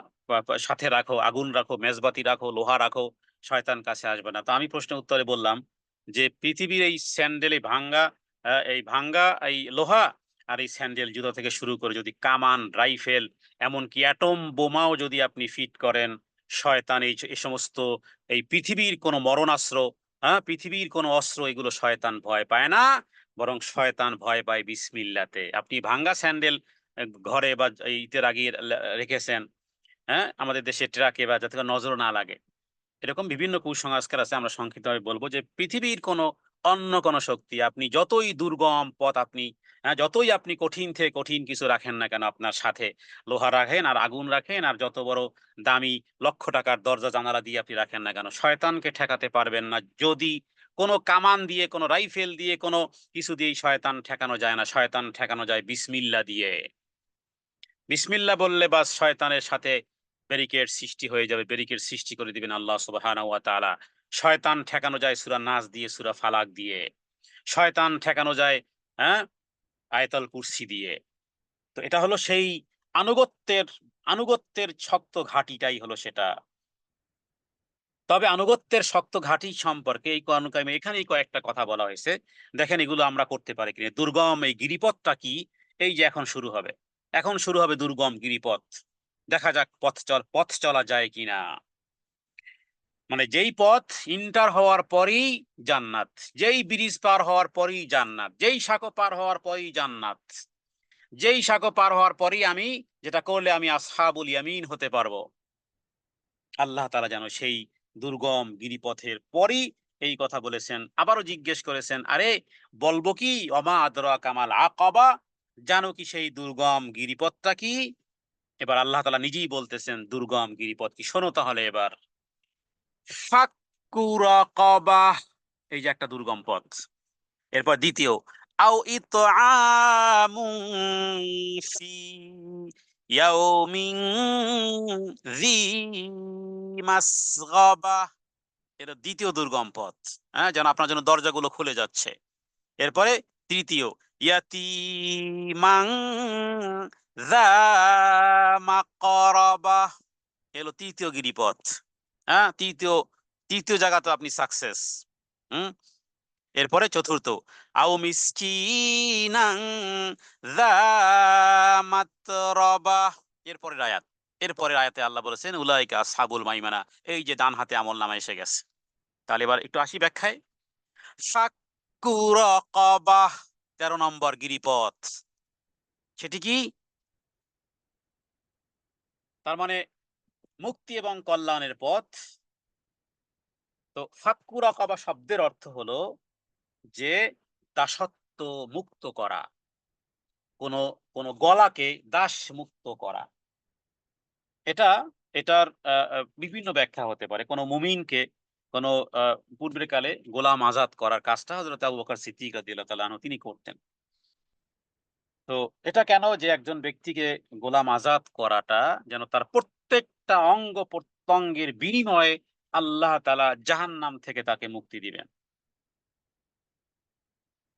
সাথে রাখো, আগুন রাখো, মেজবাতি রাখো, লোহা রাখো, শয়তান কাছে আসবে না। তো আমি প্রশ্নের উত্তরে বললাম যে পৃথিবীর এই স্যান্ডেল, এই ভাঙ্গা, এই ভাঙ্গা এই লোহা আর এই স্যান্ডেল জুতা থেকে শুরু করে যদি কামান, রাইফেল, এমনকি অ্যাটম বোমাও যদি আপনি ফিট করেন, শয়তান এই সমস্ত, এই পৃথিবীর কোনো মরণাস্ত্র, হ্যাঁ, পৃথিবীর কোনো অস্ত্র, এগুলো শয়তান ভয় পায় না, বরং শয়তান ভয় পায় বিসমিল্লাতে। আপনি ভাঙ্গা স্যান্ডেল ঘরে বা ইতে লাগিয়ে রেখেছেন, হ্যাঁ, আমাদের দেশে ট্রাকে, বা যাতে করে নজর না লাগে, এরকম বিভিন্ন কুসংস্কার আছে। আমরা সংক্ষিপ্তভাবে বলবো যে পৃথিবীর কোনো অন্য কোনো শক্তি, আপনি যতই দুর্গম পথ আপনি, হ্যাঁ, যতই আপনি কঠিন থেকে কঠিন কিছু রাখেন না কেন আপনার সাথে, লোহা রাখেন আর আগুন রাখেন আর যত বড় দামি লক্ষ টাকার দরজা জানালা দিয়ে আপনি রাখেন না কেন, শয়তানকে ঠেকাতে পারবেন না। যদি কোনো কামান দিয়ে, কোনো রাইফেল দিয়ে, কোনো কিছু দিয়েই শয়তান ঠেকানো যায় না, শয়তান ঠেকানো যায় বিসমিল্লা দিয়ে। বিসমিল্লা বললে বাস শয়তানের সাথে ব্যারিকেড সৃষ্টি হয়ে যাবে, ব্যারিকেড সৃষ্টি করে দিবেন আল্লাহ সুবহানাহু ওয়া তাআলা। শয়তান ঠেকানো যায় সূরা নাস দিয়ে, সূরা ফালাক দিয়ে, শয়তান ঠেকানো যায়, হ্যাঁ, আয়াতুল কুরসি দিয়ে। তো এটা হলো সেই আনুগত্যের, আনুগত্যের শক্ত ঘাঁটিটাই হলো সেটা। তবে আনুগত্যের শক্ত ঘাঁটি সম্পর্কে এই কোরআন কারিমে এখানেই কয়েকটা কথা বলা হয়েছে, দেখেন এগুলো আমরা করতে পারি কিনা। দুর্গম এই গিরিপথটা কি, এই যে এখন শুরু হবে, এখন শুরু হবে দুর্গম গিরিপথ, দেখা যাক পথ চলা যায় কিনা। মানে যেই পথ ইন্টার হওয়ার পরেই জান্নাত, যেই ব্রিজ পার হওয়ার পরেই জান্নাত, যেই সাঁকো পার হওয়ার পরেই জান্নাত, যেই সাঁকো পার হওয়ার পরেই আমি যেটা করলে আমি আসহাবুল ইয়ামিন হতে পারবো। আল্লাহ তাআলা যেন সেই দুর্গম গিরিপথের পরই এই কথা বলেছেন। আবারও জিজ্ঞেস করেছেন, আরে বলবো কি, ওমা আদরাকা মাল আকাবা, জানো কি সেই দুর্গম গিরিপথটা কি? এবার আল্লাহ তাআলা নিজেই বলতেছেন দুর্গম গিরিপথ কি, শোনো তাহলে এবার। ফাক্কু রাকাবাহ, এই যে একটা দুর্গম পথ। এরপর দ্বিতীয়, আও ইতআমুন ফি ইয়াউমিন যী মাসগাবা, এটা দ্বিতীয় দুর্গম পথ, হ্যাঁ, যেন আপনার জন্য দরজাগুলো খুলে যাচ্ছে। এরপরে তৃতীয়, ইয়াতীমাং যা মাকরাবা, এলো তৃতীয় গিরিপথ, হ্যাঁ, তৃতীয়, তৃতীয় জায়গা তো আপনি সাকসেস। হুম, এরপরে চতুর্থ, আও মিসকিনাং যা মাতরাবা, এরপরের আয়াত, এরপরের আয়াতে আল্লাহ বলেছেন উলাইকা আসহাবুল মাইমানা, এই যে ডান হাতে আমলনামা এসে গেছে। তাহলে এবার একটু আসি ব্যাখ্যায়। ফাক্কু রাকাবাহ, 13 নম্বর গিরিপথ, সেটি কি? তার মানে মুক্তি এবং কল্যাণের পথ। তো ফাক্কু রাকাবা শব্দের অর্থ হলো যে দাসত্ব মুক্ত করা, কোনো কোনো গলাকে দাস মুক্ত করা। এটা এটার বিভিন্ন ব্যাখ্যা হতে পারে। কোনো মুমিনকে কোনো আ পূর্বের কালে গোলাম আজাদ করার কাজটা হযরত আবু বকর সিদ্দিক রাদিয়াল্লাহু তাআলা আনহু তিনি করতেন। তো এটা কেন যে একজন ব্যক্তিকে গোলাম আজাদ করাটা যেন তার প্রত্যেকটা অঙ্গ প্রত্যঙ্গের বিনিময়ে আল্লাহ তাআলা জাহান্নাম থেকে তাকে মুক্তি দিবেন।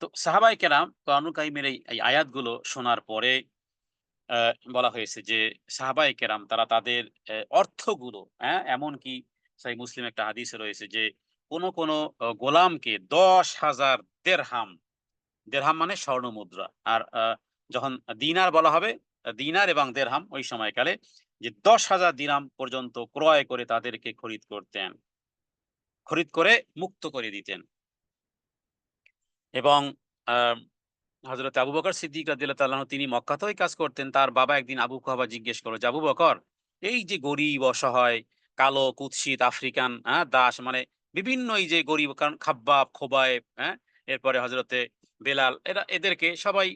তো সাহাবায়ে কেরাম কোরআনুল কারীমের এই আয়াতগুলো শোনার পরে আ বলা হয়েছে যে সাহাবায়ে কেরাম তারা তাদের অর্থগুলো, হ্যাঁ? এমনকি সহিহ মুসলিম একটা হাদিসে রয়েছে যে কোন গোলামকে ১০,০০০ দেরহাম, দেরহাম মানে স্বর্ণমুদ্রা। আর যখন দিনার বলা হবে, দিনার এবং দেরহাম ওই সময়কালে যে ১০,০০০ দিরহাম পর্যন্ত ক্রয় করে তাদেরকে খরিদ করতেন। খরিদ করে মুক্ত করে দিতেন। এবং আ হযরত আবু বকর সিদ্দিক রাদিয়াল্লাহু তাআলা আনহু তিনি মক্কাতেও এই কাজ করতেন। তার বাবা একদিন আবু কুহাফা জিজ্ঞেস করল যে, "আবু বকর, এই যে গরিব, অসহায়, কালো, কুৎসিত আফ্রিকান দাস মানে বিভিন্ন এই যে গরিব কারণ খাব্বাব, খোবায়েব, এরপরে হযরতে বেলাল এদেরকে সবাই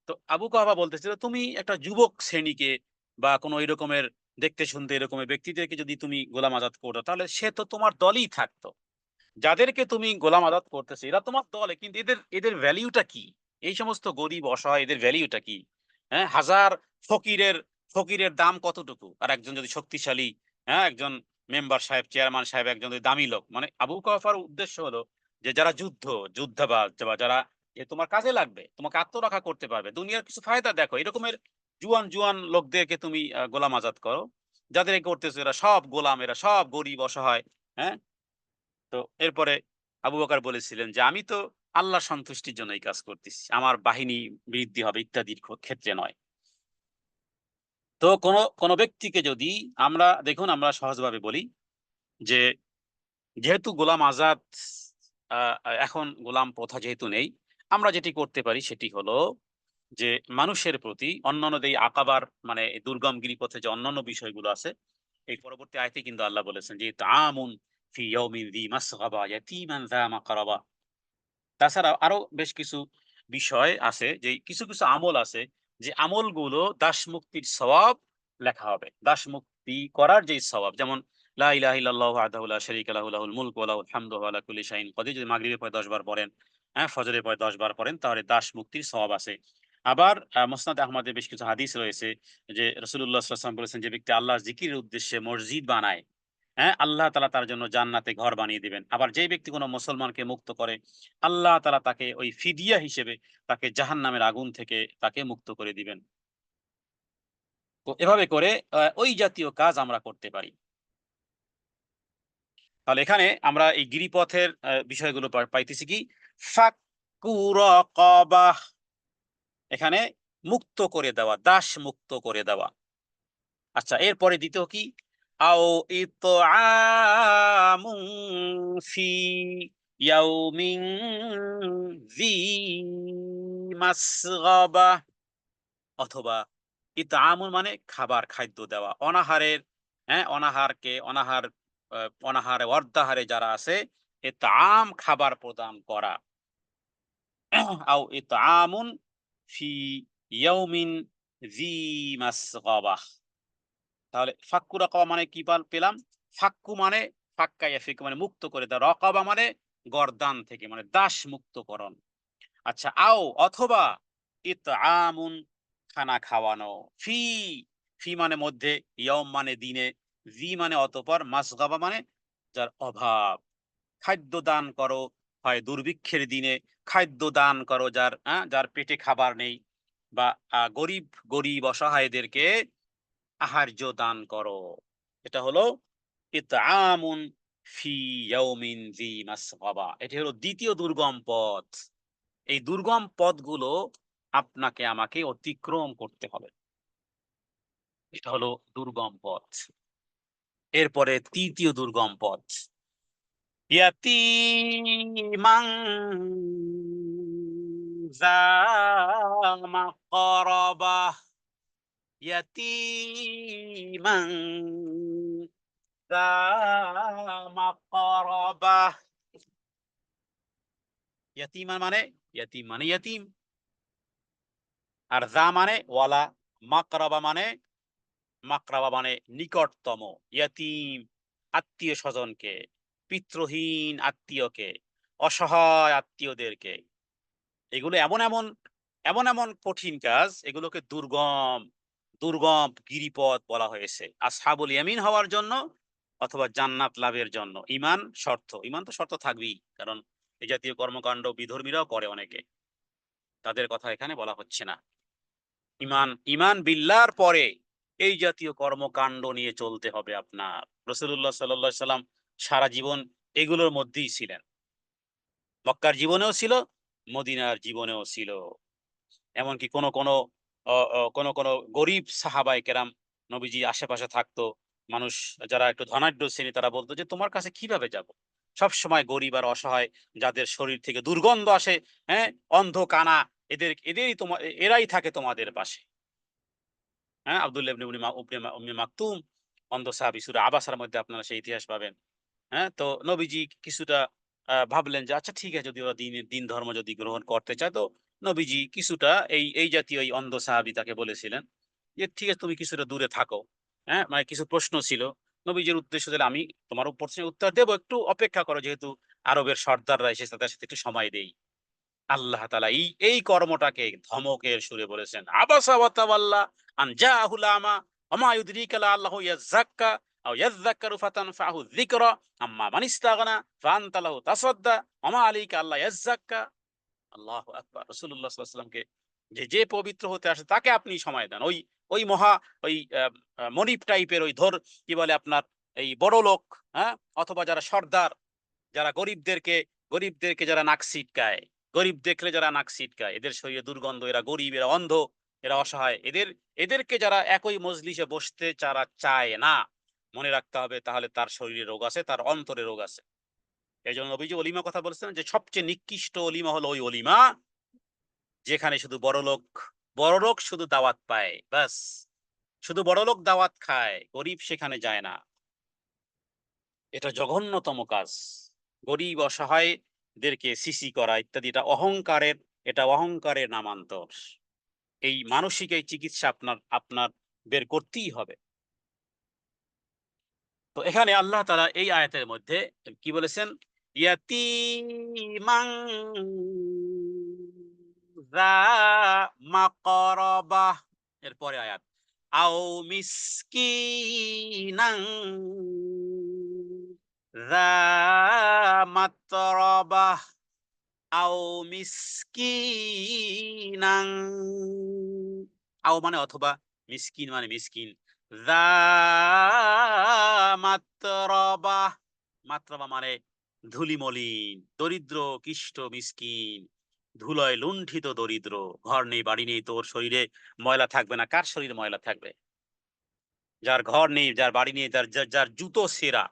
তো আবু কুহাফা বলতেছিল, "তুমি একটা যুবক শ্রেণীকে বা কোনো এই রকমের দেখতে শুনতে এরকমের ব্যক্তিদেরকে যদি তুমি গোলাম আজাদ করো তাহলে সে তো তোমার দলই থাকতো। যাদেরকে তুমি গোলাম আজাদ করতেছো এরা তোমার দলে কিন্তু এদের ভ্যালুটা কি? এই সমস্ত গরিব অসহায় এদের ভ্যালুটা কি? হাজার ফকিরের ফকিরের দাম কতটুকু? আর একজন যদি শক্তিশালী, একজন মেম্বার সাহেব, চেয়ারম্যান সাহেব একজন যদি দামি লোক মানে আবু কওয়াফার উদ্দেশ্য হলো যে যারা যুদ্ধাবাজ বা যারা তোমার কাজে লাগবে, তোমাকে আত্মরক্ষা করতে পারবে। দুনিয়ার কিছু ফায়দা দেখো। এরকমের জুয়ান লোকদেরকে তুমি গোলাম আজাদ করো। যাদের করতেছো এরা সব গোলাম, এরা সব গরিব অসহায়। হ্যাঁ? তো এরপরে আবু বকর বলেছিলেন যে, "আমি তো আল্লাহর সন্তুষ্টির জন্য এই কাজ করতেছি। আমার বাহিনী বৃদ্ধি হবে ইত্যাদির ক্ষেত্রে নয়।" তো কোন ব্যক্তিকে যদি আমরা দেখুন আমরা সহজভাবে বলি যে, যেহেতু গোলাম আজাদ আ আ এখন গোলাম প্রথা যেহেতু নেই, আমরা যেটি করতে পারি সেটি হলো যে মানুষের প্রতি অন্যান্য এই আকাবার মানে এই দুর্গম গিরিপথে যে অন্যান্য বিষয়গুলো আছে, এই পরবর্তী আয়াতে কিন্তু আল্লাহ বলেছেন যে, "তাআমুন ফি ইয়াউমিন যী মাসগাবা ইয়াতীমান যা মাকরাবা।" তাছাড়াও আরো বেশ কিছু বিষয় আছে যে কিছু আমল আছে যে আমলগুলো দাসমুক্তির সওয়াব লেখা হবে। দাসমুক্তি করার যেই সওয়াব যেমন লা ইলাহা ইল্লাল্লাহু ওয়াহদাহু লা শারীকা লাহু লাহুল মুলকু ওয়া লাহুল হামদু ওয়া হুয়া আলা কুল্লি শাইইন কদির যদি মাগরিবের পরে ১০ বার পড়েন, ফজরের পরে ১০ বার পড়েন তাহলে দাসমুক্তির সওয়াব আছে। আবার মুসনাদ আহমদের বেশ কিছু হাদিস রয়েছে যে রাসূলুল্লাহ সাল্লাল্লাহু আলাইহি ওয়াসাল্লাম বলেছেন যে ব্যক্তি আল্লাহর জিকিরের উদ্দেশ্যে মসজিদ বানায়, আল্লাহ তাআলা তার জন্য জান্নাতে ঘর বানিয়ে দিবেন। আবার যেই ব্যক্তি কোন মুসলমানকে মুক্ত করে, আল্লাহ তাআলা তাকে ওই ফিদিয়া হিসেবে তাকে জাহান্নামের আগুন থেকে তাকে মুক্ত করে দিবেন। তো এভাবে করে ওই জাতীয় কাজ আমরা করতে পারি। তাহলে এখানে আমরা এই গিরিপথের বিষয়গুলো পাইতেছি কি? ফাক্কু রাকাবাহ এখানে মুক্ত করে দেওয়া, দাস মুক্ত করে দেওয়া। আচ্ছা এরপরে দ্বিতীয় কি? আও ইতআমুন ফি ইয়াউমিন যী মাসগাবা অথবা ইতআমুন মানে খাবার, খাদ্য দেওয়া। অনাহারের অনাহার আ অনাহারে অর্ধাহারে যারা আছে ইতআম খাবার প্রদান করা। আও ইতআমুন ফি ইয়াউমিন যী মাসগাবাহ তাহলে ফাক্কু রাকাবা মানে কি পেলাম? ফাক্কু মানে ফাক্কা ইয়াফিকু মানে মুক্ত করে দেওয়া। রাকাবা মানে গর্দান থেকে মানে দাস মুক্তকরণ। আচ্ছা অথবা ইতআমুন খানা খাওয়ানো। ফি, ফি মানে মধ্যে, ইয়াউম মানে দিনে, জি মানে অতঃপর, মাসগাবা মানে যার অভাব। খাদ্য দান করো হয় দুর্ভিক্ষের দিনে, খাদ্য দান করো যার পেটে খাবার নেই বা গরিব অসহায়দেরকে আহার্য দান করো। এটা হলো ইতআমুন ফি ইয়াউমিন যী মাসগাবা। এটি হলো দ্বিতীয় দুর্গম পথ। এই দুর্গম পথগুলো আপনাকে আমাকে অতিক্রম করতে হবে। এটা হলো দুর্গম পথ। এরপরে তৃতীয় দুর্গম পথ। ইয়াতীমান যা মাকরাবা ইয়াতীমান যা মাকরাবাহ। ইয়াতীমান মানে ইয়াতীম মানে ইয়াতীম, আর যা মানে ওয়ালা, মাকরাবা মানে নিকটতম, ইয়াতীম আত্মীয় স্বজনকে, পিতৃহীন আত্মীয়কে, অসহায় আত্মীয়দেরকে। এগুলো এমন এমন এমন এমন কঠিন কাজ, এগুলোকে দুর্গম দুর্গম গিরিপথ বলা হয়েছে আসহাবুল ইয়ামিন হওয়ার জন্য অথবা জান্নাত লাভের জন্য। ঈমান শর্ত, ঈমান তো শর্ত থাকবেই, কারণ এই জাতীয় কর্মকাণ্ড বিধর্মীরাও করে অনেকে, তাদের কথা এখানে বলা হচ্ছে না। ঈমান, ঈমান বিল্লাহর পরে এই জাতীয় কর্মকাণ্ড নিয়ে চলতে হবে আপনার। রাসূলুল্লাহ সাল্লাল্লাহু আলাইহি সাল্লাম সারা জীবন এগুলোর মধ্যেই ছিলেন, মক্কার জীবনেও ছিল, মদিনার জীবনেও ছিল। এমনকি কোনো গরিব সাহাবায়ে কেরাম নবীজি আশেপাশে থাকতো, মানুষ যারা একটু ধনাঢ্য শ্রেণী তারা বলতো যে তোমার কাছে কিভাবে যাব? সবসময় গরিব আর অসহায় যাদের শরীর থেকে দুর্গন্ধ আসে, হ্যাঁ? অন্ধ কানা, এদেরই এরাই থাকে তোমাদের পাশে। হ্যাঁ? আব্দুল্লাহ ইবনে উম্মে মাকতুম, অন্ধ সাহাবী, সূরা আবাসার মধ্যে আপনারা সেই ইতিহাস পাবেন। হ্যাঁ? তো নবীজি কিছুটা ভাবলেন যে আচ্ছা ঠিক আছে, যদি ওরা দিন ধর্ম যদি গ্রহণ করতে চায়, তো নবীজি কিছুটা এই জাতীয় এই অন্ধ সাহাবী তাকে বলেছিলেন যে ঠিক আছে তুমি কিছুটা দূরে থাকো। হ্যাঁ? মানে কিছু প্রশ্ন ছিল। নবীজির উদ্দেশ্য ছিল আমি তোমার প্রশ্নের উত্তর দেব, একটু অপেক্ষা করো, যেহেতু আরবের সর্দাররা এসেছে তাদের সাথে একটু সময় দেই। আল্লাহ তাআলা এই কর্মটাকে ধমকের সুরে বলেছেন, আবাসা ওয়া তাওয়াল্লা আন জাআহুল আমা ওয়া মা ইউদরিকা লাআল্লাহু ইয়াযাক্কা আও ইয়াযাক্কারু ফাতানফাহু যিকরা আম্মা মান ইস্তাগনা ফাআনতা লাহু তাসাদ্দা ওয়া মা আলাইকা আল্লা ইয়াযাক্কা। আল্লাহু আকবার। রাসূলুল্লাহ সাল্লাল্লাহু আলাইহি ওয়াসাল্লামকে যে পবিত্র হতে আসে তাকে আপনি সময় দেন। ওই মহা ওই মনিব টাইপের ওই কি বলে আপনার এই বড়লোক, হ্যাঁ? অথবা যারা সর্দার, যারা গরিবদেরকে যারা নাক সিটকায়, গরিব দেখলে যারা নাক সিটকায়, এদের শরীরে দুর্গন্ধ, এরা গরিব, এরা অন্ধ, এরা অসহায়, এদেরকে যারা একই মজলিসে বসতে যারা চায় না, মনে রাখতে হবে তাহলে তার শরীরে রোগ আছে, তার অন্তরে রোগ আছে। এইজন্য নবীজি অলিমা কথা বলেছেন যে সবচেয়ে নিকৃষ্ট অলিমা হলো ওই অলিমা যেখানে শুধু বড়লোক শুধু দাওয়াত পায়, ব্যাস। শুধু বড়লোক দাওয়াত খায়, গরিব সেখানে যায় না। এটা জঘন্যতম কাজ। গরিব অসহায়দেরকে সিসি করা ইত্যাদি, এটা অহংকারের নামান্তর। এই মানসিক এই চিকিৎসা আপনার আপনার বের করতেই হবে। তো এখানে আল্লাহ তাআলা এই আয়াতের মধ্যে কি বলেছেন? ইয়াতীমান যা মাকরাবাহ, এরপরে আয়াত আও মিসকিনান যা মাতরাবাহ আও মিসকিনান, আও মানে অথবা, মিসকিন মানে মিসকিন, যা মাতরাবাহ, মাতরাবা মানে ধুলিমলিন, দরিদ্র কিষ্ট মিসকিন, ধুলায় লুণ্ঠিত দরিদ্র। ঘর নেই বাড়ি নেই, তোর শরীরে ময়লা থাকবে না, কার শরীরে ময়লা থাকবে? যার ঘর নেই, যার বাড়ি নেই, যার জুতো ছেঁড়া,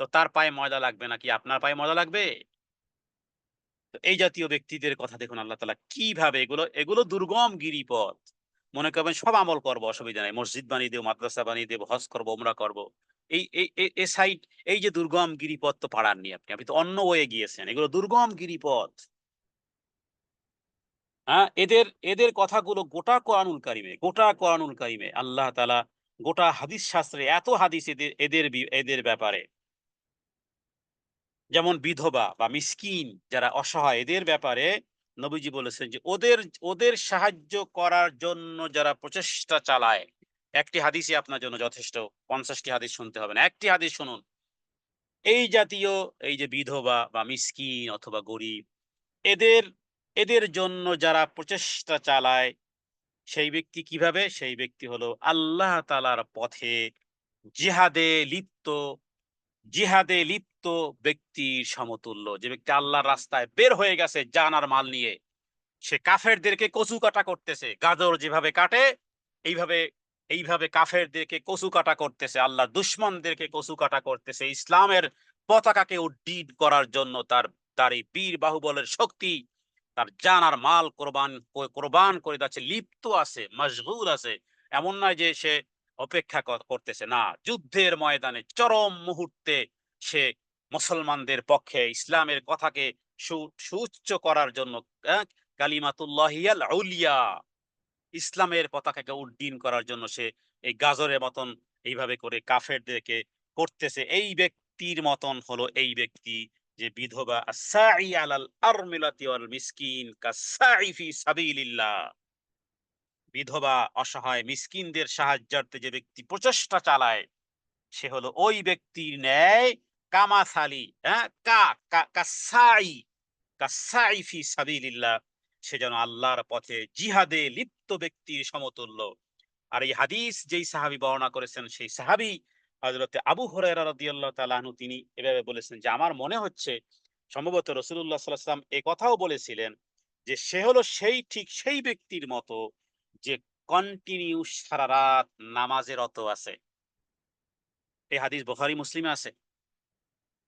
তো তার পায়ে ময়লা লাগবে নাকি আপনার পায়ে ময়লা লাগবে? তো এই জাতীয় ব্যক্তিদের কথা দেখুন আল্লাহ তাআলা কিভাবে, এগুলো দুর্গম গিরিপথ। মনে করবেন সব আমল করব, অসুবিধা নাই। মসজিদ বানিয়ে দেব, মাদ্রাসা বানিয়ে দেব, হজ করব, উমরা করব। এই সাইড, এই যে দুর্গম গিরিপথ তো পাড়াননি আপনি। আপনি তো অন্য ওয়ে গিয়েছেন। এগুলো দুর্গম গিরিপথ। হ্যাঁ? এদের কথাগুলো গোটা কোরআনুল কারিমে আল্লাহ তাআলা, গোটা হাদিস শাস্ত্রে এত হাদিস এদের ব্যাপারে। যেমন বিধবা বা মিসকিন যারা অসহায়, এদের ব্যাপারে নবীজি বলেছেন যে ওদের সাহায্য করার জন্য যারা প্রচেষ্টা চালায়, একটি হাদিসই আপনার জন্য যথেষ্ট। ৫০টি হাদিস শুনতে হবে না, একটি হাদিস শুনুন। এই জাতীয়, এই যে বিধবা বা মিসকিন অথবা গরিব, এদের এদের জন্য যারা প্রচেষ্টা চালায়, সেই ব্যক্তি কিভাবে? সেই ব্যক্তি হলো আল্লাহ তাআলার পথে জিহাদে লিপ্ত জিহাদে লিপ্ত ব্যক্তির সমতুল্য। যে ব্যক্তি আল্লাহর রাস্তায় বের হয়ে গেছে জান আর মাল নিয়ে, সে কাফেরদেরকে কচু কাটা করতেছে। গাজর যেভাবে কাটে, এইভাবে এইভাবে কাফেরদেরকে কচু কাটা করতেছে, আল্লাহর দুশমনদেরকে কচু কাটা করতেছে। ইসলামের পতাকাকে উড্ডীন করার জন্য তার তার এই বীর বাহুবলের শক্তি, তার জান আর মাল কোরবান করে যাচ্ছে, লিপ্ত আছে, মশগুল আছে। এমন নয় যে সে অপেক্ষা করতেছে, না, যুদ্ধের ময়দানে চরম মুহূর্তে সে মুসলমানদের পক্ষে ইসলামের কথাকে সুউচ্চ করার জন্য কালিমাতুল্লাহিয়াল উলিয়া, ইসলামের পতাকাকে উড্ডীন করার জন্য সে এই গাজরের মতন এইভাবে করে কাফেরদেরকে করতেছে। এই ব্যক্তির মতন হলো এই ব্যক্তি যে বিধবা আসাই আলাল আরমিলাতি ওয়াল মিসকিন কাসাই ফি সাবিলিল্লাহ, বিধবা অসহায় মিসকিনদের সাহায্যার্থে যে ব্যক্তি প্রচেষ্টা চালায় সে হলো ওই ব্যক্তির ন্যায় কামাসালি, হ্যাঁ, কাসাই কাসাই ফি সাবিলিল্লাহ, সে যেন আল্লাহর পথে জিহাদে লিপ্ত ব্যক্তির সমতুল্য। আর এই হাদিস যেই সাহাবী বর্ণনা করেছেন সেই সাহাবী হযরতে আবু হুরায়রা রাদিয়াল্লাহু তাআলা আনহু, তিনি এভাবে বলেছেন যে আমার মনে হচ্ছে সম্ভবত রাসূলুল্লাহ সাল্লাল্লাহু আলাইহি ওয়াসাল্লাম এই কথাও বলেছিলেন যে সে হলো ঠিক সেই ব্যক্তির মতো যে কন্টিনিউ সারা রাত নামাজে রত আছে। এই হাদিস বুখারী মুসলিমে আছে।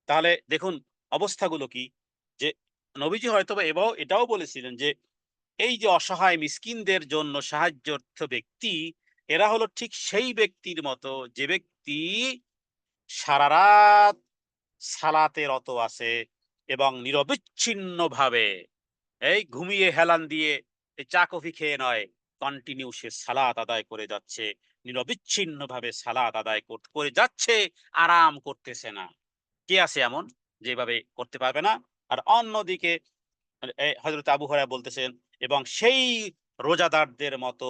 তাহলে দেখুন অবস্থাগুলো কি, যে নবীজি হয়তোবা এটাও বলেছিলেন যে এই যে অসহায় মিসকিনদের জন্য সাহায্যার্থ ব্যক্তি, এরা হলো ঠিক সেই ব্যক্তির মতো যে ব্যক্তি সারা রাত সালাতে রত আছে এবং নিরবিচ্ছিন্নভাবে এই ঘুমিয়ে হেলান দিয়ে এই চা কফি খেয়ে নয়, কন্টিনিউ সে সালাত আদায় করে যাচ্ছে, নিরবিচ্ছিন্নভাবে সালাত আদায় করে যাচ্ছে, আরাম করতেছে না। কে আছে এমন যেভাবে করতে পারবে না? আর অন্যদিকে হযরত আবু হুরায়রা বলতেছেন এবং সেই রোজাদারদের মতো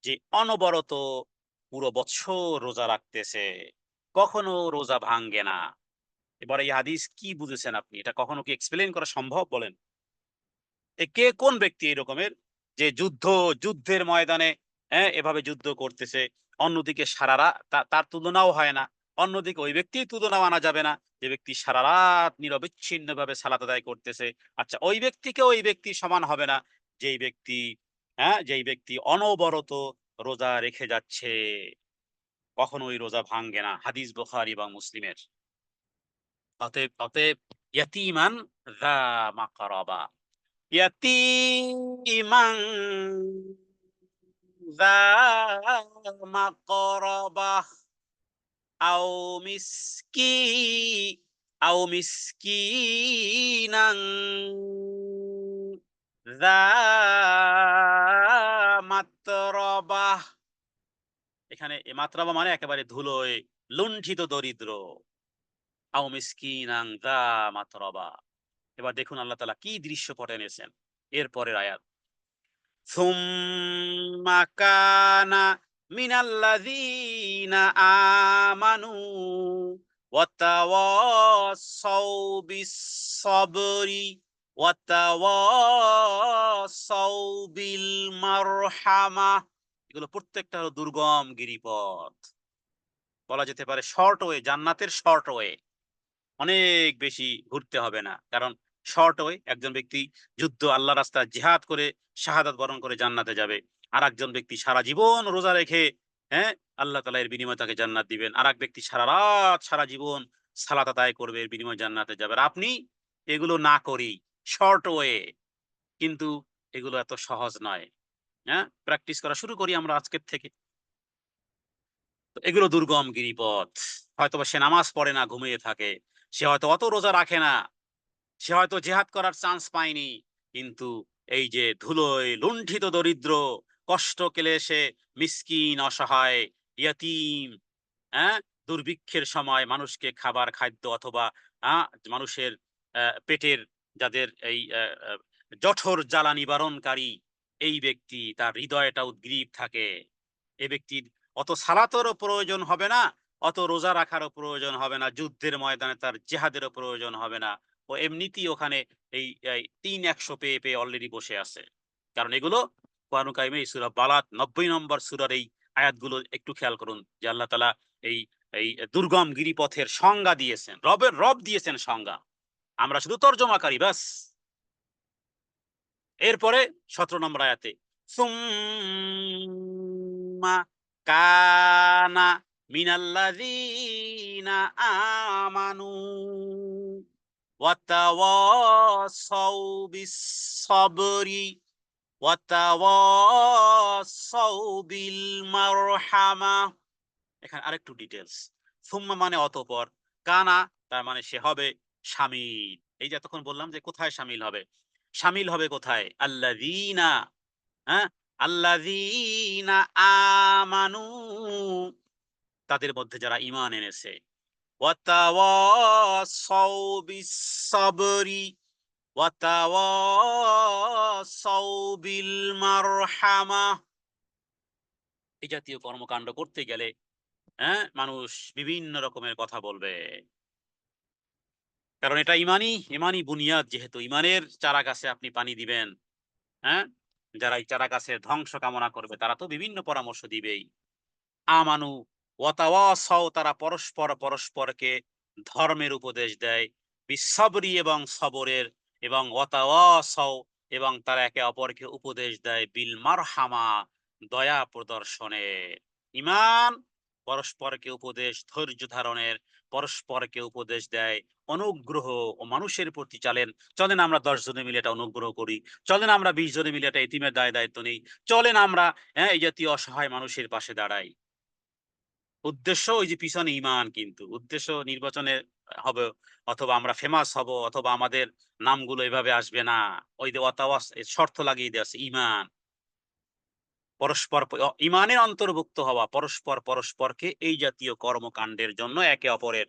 যে অনবরত পুরো বৎসর রোজা রাখতেছে, কখনো রোজা ভাঙ্গে না। এবার এই হাদিস কি বুঝেছেন আপনি? এটা কখনো কি এক্সপ্লেইন করা সম্ভব বলেন? কে কোন ব্যক্তি এরকমের যে যুদ্ধের ময়দানে এভাবে যুদ্ধ করতেছে, অন্যদিকে সারারা তার তুলনাও হয় না, অন্যদিকে ওই ব্যক্তির তুলনাও আনা যাবে না যে ব্যক্তি সারা রাত নিরবিচ্ছিন্ন ভাবে সালাত আদায় করতেছে। আচ্ছা, ওই ব্যক্তিকে ওই ব্যক্তি সমান হবে না যেই ব্যক্তি অনবরত রোজা রেখে যাচ্ছে, কখনোই রোজা ভাঙ্গে না। হাদিস বুখারী বা মুসলিমের। অতএব ইয়াতীমান যা মাকরাবা, ইয়াতীমান যা মাকরাবাহ আও মিসকি আও মিসকিনান যা মাতরাবাহ। এখানে এ মাতরাবা মানে একেবারে ধুলোয় লুণ্ঠিত দরিদ্র। আও মিসকিনান যা মাতরাবা। এবার দেখুন আল্লাহ তাআলা কি দৃশ্যপট এনেছেন এর পরের আয়াত। সুম্মা কানা মিনাল্লাযীনা আমানু ওয়া তাওয়াসাউ বিস-সাবরি ওয়া তাওয়াসাউ বিল মারহামাহ। এগুলো প্রত্যেকটা হলো দুর্গম গিরিপথ। বলা যেতে পারে শর্ট ওয়ে, জান্নাতের শর্ট ওয়ে। অনেক বেশি ঘুরতে হবে না। কারণ শর্ট ওয়ে, একজন ব্যক্তি আল্লাহর রাস্তায় জিহাদ করে শাহাদাত বরণ করে জান্নাতে যাবে। আরেকজন ব্যক্তি সারা জীবন রোজা রেখে, হ্যাঁ, আল্লাহ তাআলা এর বিনিময়ে তাকে জান্নাত দিবেন। আরেক ব্যক্তি সারা রাত সারা জীবন সালাত আদায় করবে, এর বিনিময়ে জান্নাতে যাবে। আর আপনি এগুলো না করেই শর্ট ওয়ে, কিন্তু এগুলো এত সহজ নয়। হ্যাঁ? প্র্যাকটিস করা শুরু করি আমরা আজকের থেকে। তো এগুলো দুর্গম গিরিপথ। হয়তোবা সে নামাজ পড়ে না, ঘুমিয়ে থাকে। সে হয়তো অত রোজা রাখে না। সে হয়তো জিহাদ করার চান্স পায়নি। কিন্তু এই যে ধুলোয় লুণ্ঠিত দরিদ্র, কষ্ট ক্লেশে মিসকিন, অসহায়, ইয়াতীম, হ্যাঁ? দুর্ভিক্ষের সময় মানুষকে খাবার, খাদ্য অথবা আ মানুষের পেটের যাদের এই জঠর জ্বালা নিবারণকারী, এই ব্যক্তি তার হৃদয়টা উদ্গ্রীব থাকে। এ ব্যক্তির অত সালাতেরও প্রয়োজন হবে না, অত রোজা রাখারও প্রয়োজন হবে না, যুদ্ধের ময়দানে তার জেহাদেরও প্রয়োজন হবে না। ও এমনিতেই ওখানে এই ৩-১০০ পেয়ে অলরেডি বসে আছে। কারণ এগুলো কোরআন কারিমে এই সূরা বালাদ ৯০ নম্বর সূরার এই আয়াতগুলো একটু খেয়াল করুন যে আল্লাহ তাআলা এই এই দুর্গম গিরিপথের সংজ্ঞা দিয়েছেন। রব দিয়েছেন সংজ্ঞা। আমরা শুধু তর্জমাকারী ব্যাস। এরপরে ১৭ নম্বর আয়াতে সুম্মা কানা মিনাল্লাযীনা আমানু ওয়া তাওয়াসাউ বিস-সাবরি ওয়াতাওয়াসাউ বিল মারহামা। এখানে আরেকটু ডিটেলস। সুম্মা মানে অতঃপর, কানা তার মানে সে হবে শামিল। এই যে এতক্ষণ বললাম যে কোথায় শামিল হবে, শামিল হবে কোথায়? আল্লাযীনা, হ্যাঁ, আল্লাযীনা আমানু, তাদের মধ্যে যারা ঈমান এনেছে। ওয়াতাওয়াসাউ বিস-সাবরি ওয়াতাওয়াসাউ বিল মারহামা। এই জাতীয় কর্মকাণ্ড করতে গেলে মানুষ বিভিন্ন রকমের কথা বলবে, কারণ এটা ইমানি ইমানি বুনিয়াদ। যেহেতু ইমানের চারা গাছে আপনি পানি দিবেন, হ্যাঁ, যারা এই চারা গাছের ধ্বংস কামনা করবে তারা তো বিভিন্ন পরামর্শ দিবেই। আমানু ওয়াতাওয়াসাও, তারা পরস্পর পরস্পরকে ধর্মের উপদেশ দেয়, বিসবরি এবং সবরের, এবং ওয়াতাওয়াসাও এবং তারা একে অপরকে উপদেশ দেয় বিল মারহামা, দয়া প্রদর্শনের। ঈমান পরস্পরকে উপদেশ, ধৈর্য ধারণের, পরস্পরকে উপদেশ দেয়, অনুগ্রহ ও মানুষের প্রতি চলেন আমরা 10 জনে মিলে এটা অনুগ্রহ করি, চলেন আমরা 20 জনে মিলে এটা এতিমের দায়িত্ব নেই, চলেন আমরা এই জাতীয় অসহায় মানুষের পাশে দাঁড়াই। উদ্দেশ্য ওই যে পিছনে ঈমান, কিন্তু উদ্দেশ্য নির্বাচনে হবে, অথবা আমরা ফেমাস হব, অথবা আমাদের নামগুলো এভাবে আসবে না। ওই যে ওয়াতাওয়াস শর্ত লাগিয়ে দেওয়া আছে, ঈমান, পরস্পর ঈমানের অন্তর্ভুক্ত হওয়া, পরস্পর পরস্পরকে এই জাতীয় কর্মকাণ্ডের জন্য একে অপরের।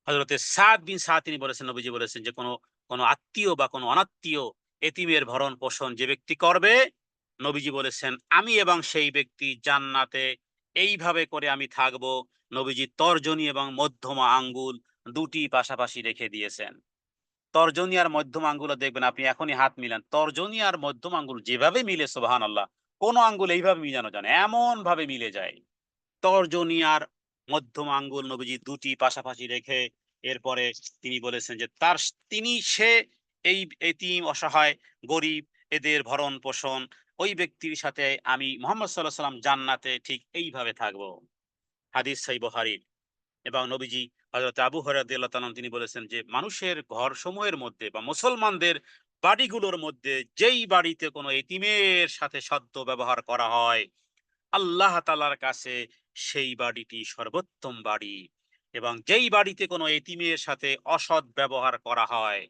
হযরতে সাদ বিন সাদ তিনি বলেছেন, নবীজি বলেছেন যে কোনো আত্মীয় বা কোনো অনাত্মীয় এতিমের ভরণ পোষণ যে ব্যক্তি করবে, নবীজি বলেছেন আমি এবং সেই ব্যক্তি জান্নাতে এইভাবে করে আমি থাকবো। নবীজি তর্জনী এবং মধ্যমা আঙ্গুল দুটি পাশাপাশি রেখে দিয়েছেন। তর্জনী আর মধ্যম আঙ্গুল দেখবেন, আপনি এখনই হাত মিলান, তর্জনী আর মধ্যম আঙ্গুল যেভাবে মিলে সুবহানাল্লাহ, কোন আঙ্গুল এইভাবে মিলানো যায় না, এমন ভাবে মিলে যায়। তর্জনী আর মধ্যম আঙ্গুল নবীজি দুটি পাশাপাশি রেখে এরপরে তিনি বলেছেন যে সে এই এতিম, অসহায়, গরিব, এদের ভরণ পোষণ, ওই ব্যক্তির সাথে আমি মুহাম্মদ সাল্লাল্লাহু আলাইহি ওয়াসাল্লাম জান্নাতে ঠিক এইভাবে থাকবো। হাদিস সহিহ বুখারী। এবং নবীজি হযরত আবু হুরায়রা রাদিয়াল্লাহু তাআলা তিনি বলেছেন যে মানুষের ঘর সমূহের মধ্যে বা মুসলমানদের বাড়িগুলোর মধ্যে যেই বাড়িতে কোনো এতিমের সাথে সদ্য ব্যবহার করা হয়, আল্লাহ তাআলার কাছে সেই বাড়িটি সর্বোত্তম বাড়ি। এবং যেই বাড়িতে কোনো এতিমের সাথে অসৎ ব্যবহার করা হয়,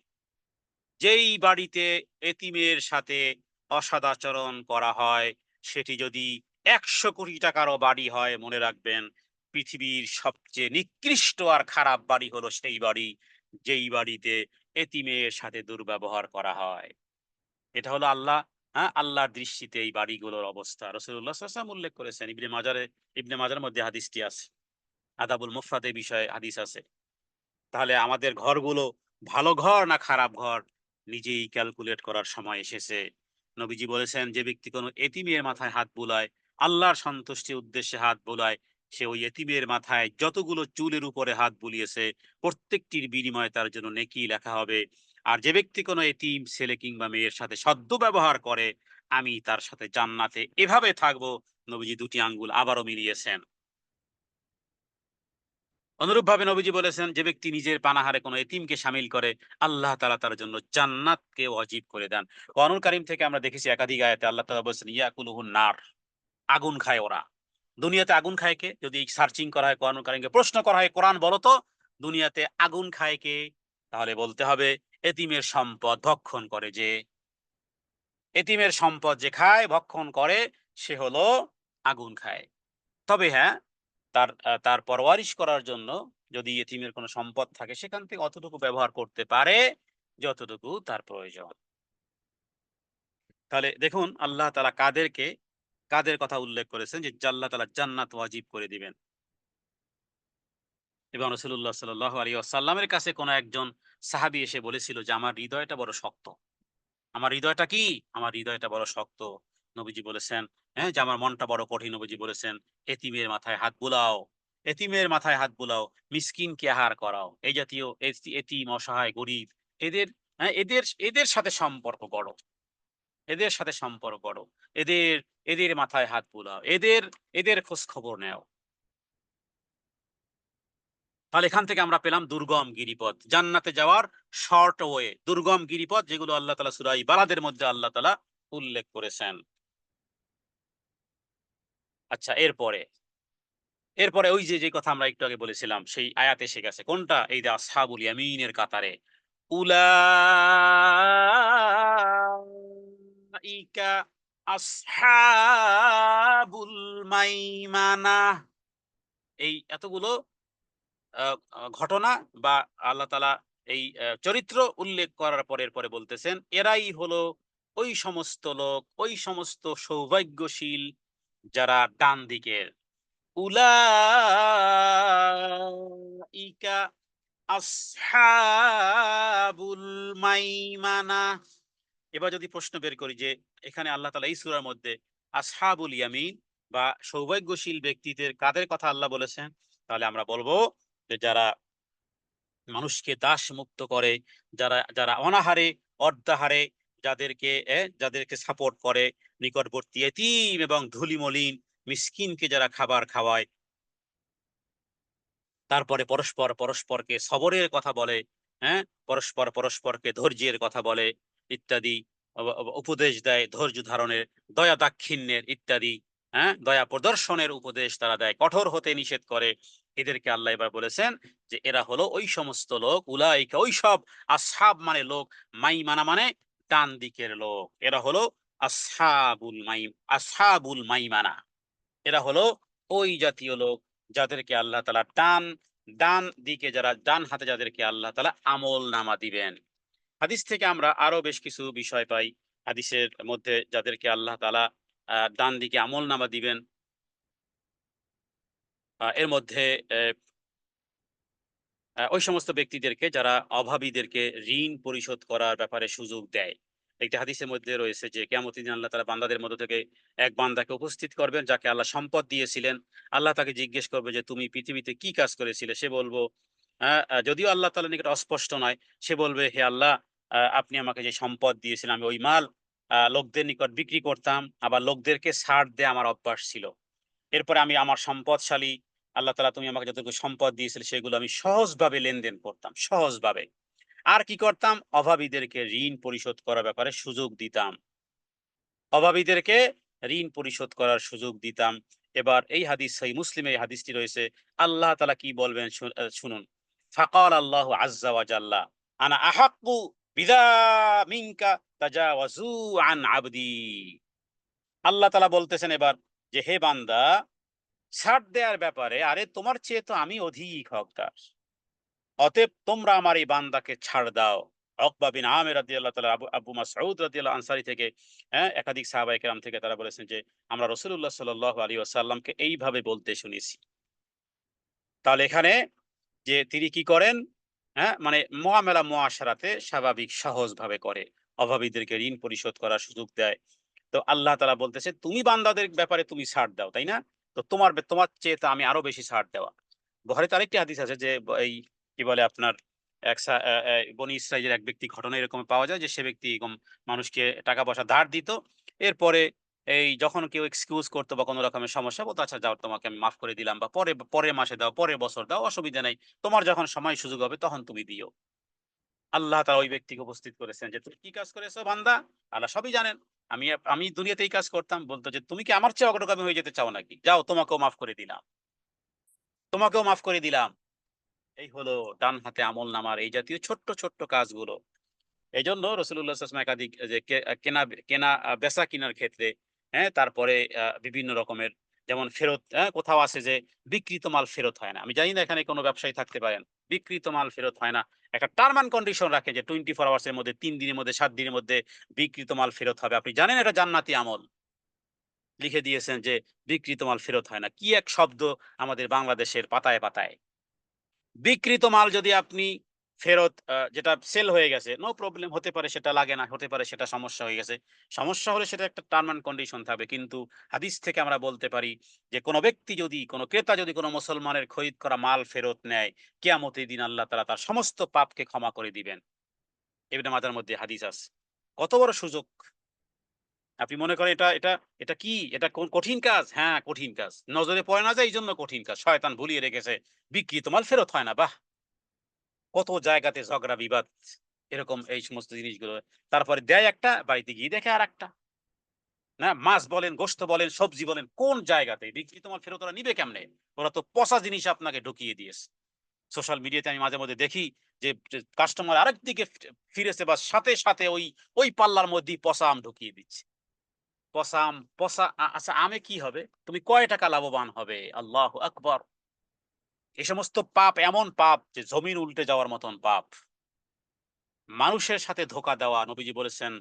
যেই বাড়িতে এতিমের সাথে অসদাচরণ করা হয়, সেটি যদি 100 কোটি টাকারও বাড়ি হয়, মনে রাখবেন পৃথিবীর সবচেয়ে নিকৃষ্ট আর খারাপ বাড়ি হলো সেই বাড়ি যেই বাড়িতে এতিমের সাথে দুর্ব্যবহার করা হয়। এটা হলো আল্লাহর দৃষ্টিতে এই বাড়িগুলোর অবস্থা। রাসূলুল্লাহ সাল্লাল্লাহু আলাইহি ওয়াসাল্লাম উল্লেখ করেছেন, ইবনে মাজার মধ্যে হাদিসটি আছে, আদাবুল মুফরাদ এ বিষয়ে হাদিস আছে। তাহলে আমাদের ঘরগুলো ভালো ঘর না খারাপ ঘর, নিজেই ক্যালকুলেট করার সময় এসেছে। নবীজি বলেছেন যে ব্যক্তি কোনো এতিমের মাথায় হাত বুলায়, আল্লাহর সন্তুষ্টির উদ্দেশ্যে হাত বুলায়, সে ওই এতিমের মাথায় যতগুলো চুলের উপরে হাত বুলিয়েছে প্রত্যেকটির বিনিময়ে তার জন্য নেকি লেখা হবে। আর যে ব্যক্তি কোনো এতিম ছেলে কিংবা মেয়ের সাথে সদ্য ব্যবহার করে, আমি তার সাথে জান্নাতে এভাবে থাকবো। নবীজি দুটি আঙ্গুল আবারও মিলিয়েছেন। অনুরূপভাবে নবীজি বলেছেন যে ব্যক্তি নিজের পানাহারে কোনো এতিমকে শামিল করে, আল্লাহ তাআলা তার জন্য জান্নাতকে ওয়াজিব করে দেন। কোরআনুল কারীম থেকে আমরা দেখেছি একাধিক আয়াতে আল্লাহ তাআলা বলেছেন ইয়াকুলুহুন নার, আগুন খায় ওরা। দুনিয়াতে আগুন খায় কে? যদি সার্চিং করা হয় কোরআনুল কারীমকে, প্রশ্ন করা হয় কোরআন বলো তো দুনিয়াতে আগুন খায় কে? তাহলে বলতে হবে এতিমের সম্পদ ভক্ষণ করে যে। এতিমের সম্পদ যে খায়, ভক্ষণ করে, সে হলো আগুন খায়। তবে হ্যাঁ, তার পরওয়ারিশ করার জন্য যদি এতিমের কোনো সম্পদ থাকে সেখান থেকে অতটুকু ব্যবহার করতে পারে যতটুকু তার প্রয়োজন। তাহলে দেখুন আল্লাহ তাআলা কাদের কথা উল্লেখ করেছেন যে আল্লাহ তাআলা জান্নাত ওয়াজিব করে দিবেন। এবং রাসূলুল্লাহ সাল্লাল্লাহু আলাইহি ওয়াসাল্লামের কাছে কোন একজন সাহাবী এসে বলেছিল যে আমার হৃদয়টা বড় শক্ত। আমার হৃদয়টা কি? আমার হৃদয়টা বড় শক্ত। নবীজি বলেছেন, যে আমার মনটা বড় কঠিন। নবীজি বলেছেন, এতিমের মাথায় হাত বুলাও, এতিমের মাথায় হাত বুলাও, মিসকিনকে আহার করাও। এই জাতীয় এতিম, অসহায়, গরিব, এদের এদের এদের সাথে সম্পর্ক গড়ো। এদের সাথে সম্পর্ক গড়ো। এদের এদের মাথায় হাত বুলাও। এদের খোঁজ খবর নেও। তাহলে এখান থেকে আমরা পেলাম দুর্গম গিরিপথ, জান্নাতে যাওয়ার শর্ট ওয়ে, দুর্গম গিরিপথ, যেগুলো আল্লাহ তাআলা সূরা বালাদের মধ্যে আল্লাহ তাআলা উল্লেখ করেছেন। আচ্ছা, এরপরে এরপরে ওই যে কথা আমরা একটু আগে বলেছিলাম, সেই আয়াত এসে গেছে কোনটা, এই যে আসহাবুল ইয়ামিনের কাতারে, উলাইকা আসহাবুল মাইমানা। এই এতগুলো ঘটনা বা আল্লাহ তাআলা এই চরিত্র উল্লেখ করার পরে পরে বলতেছেন, এরাই হলো ওই সমস্ত লোক, ওই সমস্ত সৌভাগ্যশীল যারা ডান দিকের। উলাইকা আসহাবুল মাইমানা। এবার যদি প্রশ্ন বের করি যে এখানে আল্লাহ তাআলা এই সূরার মধ্যে আসহাবুল ইয়ামিন বা সৌভাগ্যশীল ব্যক্তিদের কাদের কথা আল্লাহ বলেছেন, তাহলে আমরা বলবো যে যারা মানুষকে দাস মুক্ত করে, যারা যারা অনাহারে অর্ধাহারে যাদেরকে সাপোর্ট করে, নিকটবর্তী এতিম এবং ধুলিমলিন মিসকিনকে যারা খাবার খাওয়ায়, তারপরে পরস্পর পরস্পরকে সবরের কথা বলে, হ্যাঁ, পরস্পর পরস্পরকে ধৈর্যের কথা বলে ইত্যাদি, উপদেশ দেয় ধৈর্য ধারণের, দয়া দাক্ষিণ্যের ইত্যাদি, হ্যাঁ, দয়া প্রদর্শনের উপদেশ তারা দেয়, কঠোর হতে নিষেধ করে। এদেরকে আল্লাহ এবার বলেছেন যে এরা হলো ওই সমস্ত লোক, উলাইকা ওই সব, আসহাব মানে লোক, মাইমানা মানে ডান দিকের লোক, এরা হলো আসহাবুল মাইমানা, এরা হলো ওই জাতীয় লোক যাদেরকে আল্লাহ তাআলা ডান ডান দিকে, যারা ডান হাতে যাদেরকে আল্লাহ তাআলা আমল নামা দিবেন। হাদিস থেকে আমরা আরো বেশ কিছু বিষয় পাই। হাদিসের মধ্যে যাদেরকে আল্লাহ তাআলা ডান দিকে আমল নামা দিবেন, এর মধ্যে ওই সমস্ত ব্যক্তিদেরকে যারা অভাবীদেরকে ঋণ পরিশোধ করার ব্যাপারে সুযোগ দেয়। একটি হাদিসের মধ্যে রয়েছে যে কিয়ামতের দিন আল্লাহ তাআলা বান্দাদের মধ্য থেকে এক বান্দাকে উপস্থিত করবেন যাকে আল্লাহ সম্পদ দিয়েছিলেন। আল্লাহ তাকে জিজ্ঞেস করবে যে তুমি পৃথিবীতে কি কাজ করেছিলে? সে বলবো, যদিও আল্লাহ তাআলার নিকট অস্পষ্ট নয়, সে বলবে, হে আল্লাহ, আপনি আমাকে যে সম্পদ দিয়েছিলেন আমি ওই মাল লোকদের নিকট বিক্রি করতাম, আবার লোকদেরকে ছাড় দেয়া আমার অভ্যাস ছিল। এরপরে আমি আমার সম্পদশালী, আল্লাহ তাআলা তুমি আমাকে যতটুকু সম্পদ দিয়েছিলে সেগুলো আমি সহজভাবে লেনদেন করতাম, সহজভাবে। আর কি করতাম? অভাবীদেরকে ঋণ পরিশোধ করার ব্যাপারে সুযোগ দিতাম। অভাবীদেরকে ঋণ পরিশোধ করার সুযোগ দিতাম। এবার এই হাদিস সহিহ মুসলিমে এই হাদিসটি রয়েছে। আল্লাহ তাআলা কি বলবেন শুনুন। ফাকাল আল্লাহু আযজা ওয়া জাল্লা আনা আহাক্কু বিযা মিনকা তাজাওয়াজু আন আবদি। আল্লাহ তাআলা বলতেছেন এবার যে, হে বান্দা, ছাড় দেওয়ার ব্যাপারে আরে তোমার চেয়ে তো আমি অধিক হকদার। অতএব তোমরা আমার এই বান্দাকে ছাড় দাও। উকবা বিন আমির রাদিয়াল্লাহু তাআলা, আবু মাসউদ রাদিয়াল্লাহু আনসারী থেকে, হ্যাঁ, একাধিক সাহাবায়ে কেরাম থেকে তারা বলেছেন যে আমরা রাসূলুল্লাহ সাল্লাল্লাহু আলাইহি ওয়াসাল্লামকে এইভাবে বলতে শুনেছি। তাহলে এখানে যে তিনি কি করেন, হ্যাঁ, মানে মুআমালা মুআশারাতে স্বাভাবিক সহজভাবে করে। অভাবীদেরকে ঋণ পরিশোধ করার সুযোগ দেয়। তো আল্লাহ তাআলা বলতেছে তুমি বান্দাদের ব্যাপারে তুমি ছাড় দাও, তাই না? তো তোমার চেয়ে তো আমি আরো বেশি ছাড় দেওয়া। বুখারীতে আরেকটি হাদিস আছে যে এই কি বলে আপনার এক সা অ্যা অ্যা বনী ইসরাইলের এক ব্যক্তি ঘটনা এরকম পাওয়া যায় যে সে ব্যক্তি এরকম মানুষকে টাকা-পয়সা ধার দিত। এরপরে এই যখন কেউ এক্সকিউজ করত বা কোন রকমের সমস্যা, বলতো আচ্ছা যাও তোমাকে আমি মাফ করে দিলাম বা পরের মাসে দাও, পরের বছর দাও, অসুবিধা নাই। তোমার যখন সময় সুযোগ হবে তখন তুমি দিও। আল্লাহ তাআলা ওই ব্যক্তিকে উপস্থিত করেছেন যে, "তুমি কি কাজ করেছো বান্দা?" আল্লাহ সবই জানেন। আমি দুনিয়াতে এই কাজ করতাম। বলত যে, "তুমি কি আমার চেয়ে অগ্রগামী হয়ে যেতে চাও নাকি? যাও তোমাকেও মাফ করে দিলাম। তোমাকেও মাফ করে দিলাম।" এই হলো ডান হাতে আমলনামার এই জাতীয় ছোট্ট, ছোট্ট কাজগুলো। এজন্য রাসূলুল্লাহ সাল্লাল্লাহু আলাইহি ওয়াসাল্লাম একাধিক যে কেনা কেনা বেচা কিনার ক্ষেত্রে, হ্যাঁ, তারপরে বিভিন্ন রকমের, যেমন ফেরত, কোথাও আছে যে বিক্রিত মাল ফেরত হয় না। আমি জানি না এখানে কোন ব্যবসায়ী থাকতে পারেন। বিক্রিত মাল ফেরত হয় না। একটা টার্ম অ্যান্ড কন্ডিশন রাখে যে 24 আওয়ার্স এর মধ্যে, ৩ দিনের মধ্যে, ৭ দিনের মধ্যে বিক্রিত মাল ফেরত হবে। আপনি জানেন এটা জান্নাতি আমল। লিখে দিয়েছেন যে বিক্রিত মাল ফেরত হয় না। কি এক শব্দ আমাদের বাংলাদেশের পাতায়, পাতায়। বিক্রিত মাল যদি আপনি ফেরত, যেটা সেল হয়ে গেছে, নো প্রবলেম, হতে পারে সেটা লাগে না, হতে পারে সেটা সমস্যা হয়ে গেছে। সমস্যা হলে সেটা একটা টার্ম অ্যান্ড কন্ডিশন থাকবে। কিন্তু হাদিস থেকে আমরা বলতে পারি যে কোন ব্যক্তি যদি, কোন ক্রেতা যদি কোন মুসলমানের খরিদ করা মাল ফেরত নেয়, কিয়ামতের দিন আল্লাহ তাআলা তার সমস্ত পাপকে ক্ষমা করে দিবেন। ইবনে মাজাহর মধ্যে হাদিস আছে। কত বড় সুযোগ! আপনি মনে করেন এটা এটা এটা কি, এটা কোন কঠিন কাজ? হ্যাঁ, কঠিন কাজ। নজরে পড়ে না যায় এই জন্য কঠিন কাজ। শয়তান ভুলিয়ে রেখেছে। বিক্রিত মাল ফেরত হয় না। বাহ! কত জায়গাতে ঝগড়া বিবাদ এরকম এই সমস্ত জিনিসগুলো। তারপরে দেয় একটা, বাড়িতে গিয়ে দেখে আরেকটা। না, মাছ বলেন, গোশত বলেন, সবজি বলেন, কোন জায়গাতে বিক্রিত মাল ফেরত ওরা নিবে কেমনে? ওরা তো পচা জিনিস আপনাকে ঢুকিয়ে দিয়েছে। সোশ্যাল মিডিয়াতে আমি মাঝে মধ্যে দেখি যে কাস্টমার আরেক দিকে ফিরেছে, বা সাথে ওই পাল্লার মধ্যেই পচা আম ঢুকিয়ে দিচ্ছে। পচা আম, পচা আচ্ছা আমে কি হবে? তুমি কয় টাকা লাভবান হবে? আল্লাহু আকবার! এই সমস্ত পাপ এমন পাপ যে জমিন উল্টে যাওয়ার মতন পাপ। মানুষের সাথে ধোঁকা দেওয়া, নবীজি বলেছেন,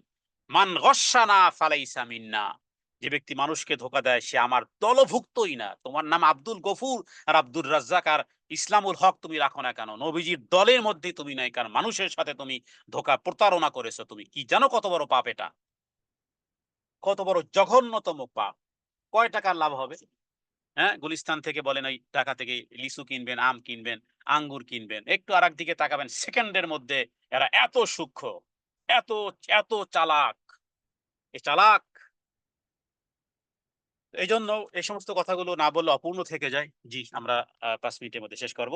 মান গস্সানা ফালাইসা মিন্না। যে ব্যক্তি মানুষকে ধোঁকা দেয় সে আমার দলভুক্তই না। তোমার নাম আব্দুল গফুর আর আব্দুর রাজ্জাক আর ইসলামুল হক তুমি রাখো না কেন? নবীজির দলের মধ্যেই তুমি নাই, কারণ মানুষের সাথে তুমি ধোঁকা প্রতারণা করেছো। তুমি কি জানো কত বড় পাপ এটা? কত বড় জঘন্যতম পাপ! কয় টাকার লাভ হবে? হ্যাঁ, গুলিস্তান থেকে বলেন ওই টাকা থেকে লিচু কিনবেন, আম কিনবেন, আঙ্গুর কিনবেন। একটু আরেকদিকে তাকাবেন, সেকেন্ডের মধ্যে এরা এত সূক্ষ্ম, এত এত চালাক। এ চালাক। এইজন্য এই সমস্ত কথাগুলো না বললে অপূর্ণ থেকে যায়। জি, আমরা ৫ মিনিটের মধ্যে শেষ করব।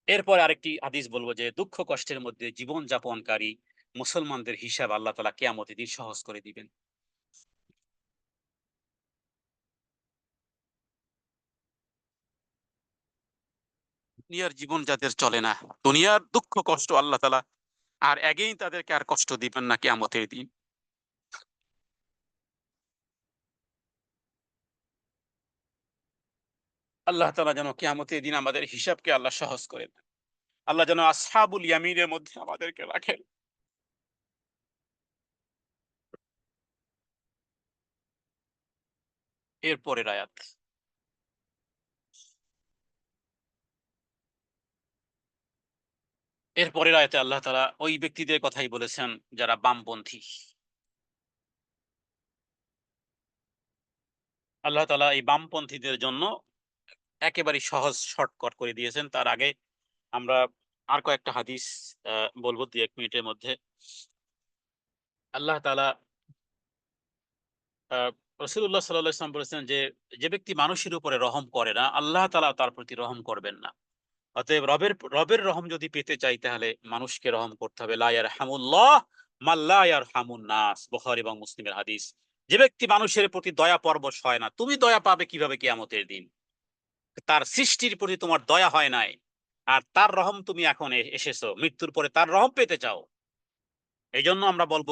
এরপরে আরেকটি হাদিস বলব যে দুঃখ কষ্টের মধ্যে জীবন যাপনকারী মুসলমানদের হিসাব আল্লাহ তাআলা কিয়ামতের দিন সহজ করে দিবেন। দুনিয়ার জীবন যাদের চলে না, দুনিয়ার দুঃখ কষ্ট আল্লাহ তাআলা আর এগেইন তাদেরকে আর কষ্ট দিবেন না কিয়ামতের দিন। আল্লাহ তাআলা যেন কিয়ামতের দিন আমাদের হিসাবকে আল্লাহ সহজ করে দেন। আল্লাহ যেন আসহাবুল ইয়ামিনের মধ্যে আমাদেরকে রাখেন। এর পরের আয়াত। এর পরের আয়াতে আল্লাহ তাআলা ওই ব্যক্তিদের কথাই বলেছেন যারা বামপন্থী। আল্লাহ তাআলা এই বামপন্থীদের জন্য একেবারেই সহজ শর্টকাট করে দিয়েছেন। তার আগে আমরা আর কয়েকটা হাদিস আ বলব ২-১ মিনিটের মধ্যে। আল্লাহ তাআলা আ রাসূলুল্লাহ সাল্লাল্লাহু আলাইহি ওয়াসাল্লাম বলেছেন যে, যে ব্যক্তি মানুষের উপরে রহম করে না, আল্লাহ তাআলা তার প্রতি রহম করবেন না। অতএব রবের রহম যদি পেতে চাই তাহলে মানুষকে রহম করতে হবে। লা ইয়ারহামুল্লাহ মান লা ইয়ারহামুন নাস। বুখারী এবং মুসলিমের হাদিস। যে ব্যক্তি মানুষের প্রতি দয়া পরবশ হয় না, তুমি দয়া পাবে কিভাবে কিয়ামতের দিন? তার সৃষ্টির প্রতি তোমার দয়া হয় নাই। আর তার রহম তুমি এখন এসেছো। মৃত্যুর পরে তার রহম পেতে চাও। এইজন্য আমরা বলব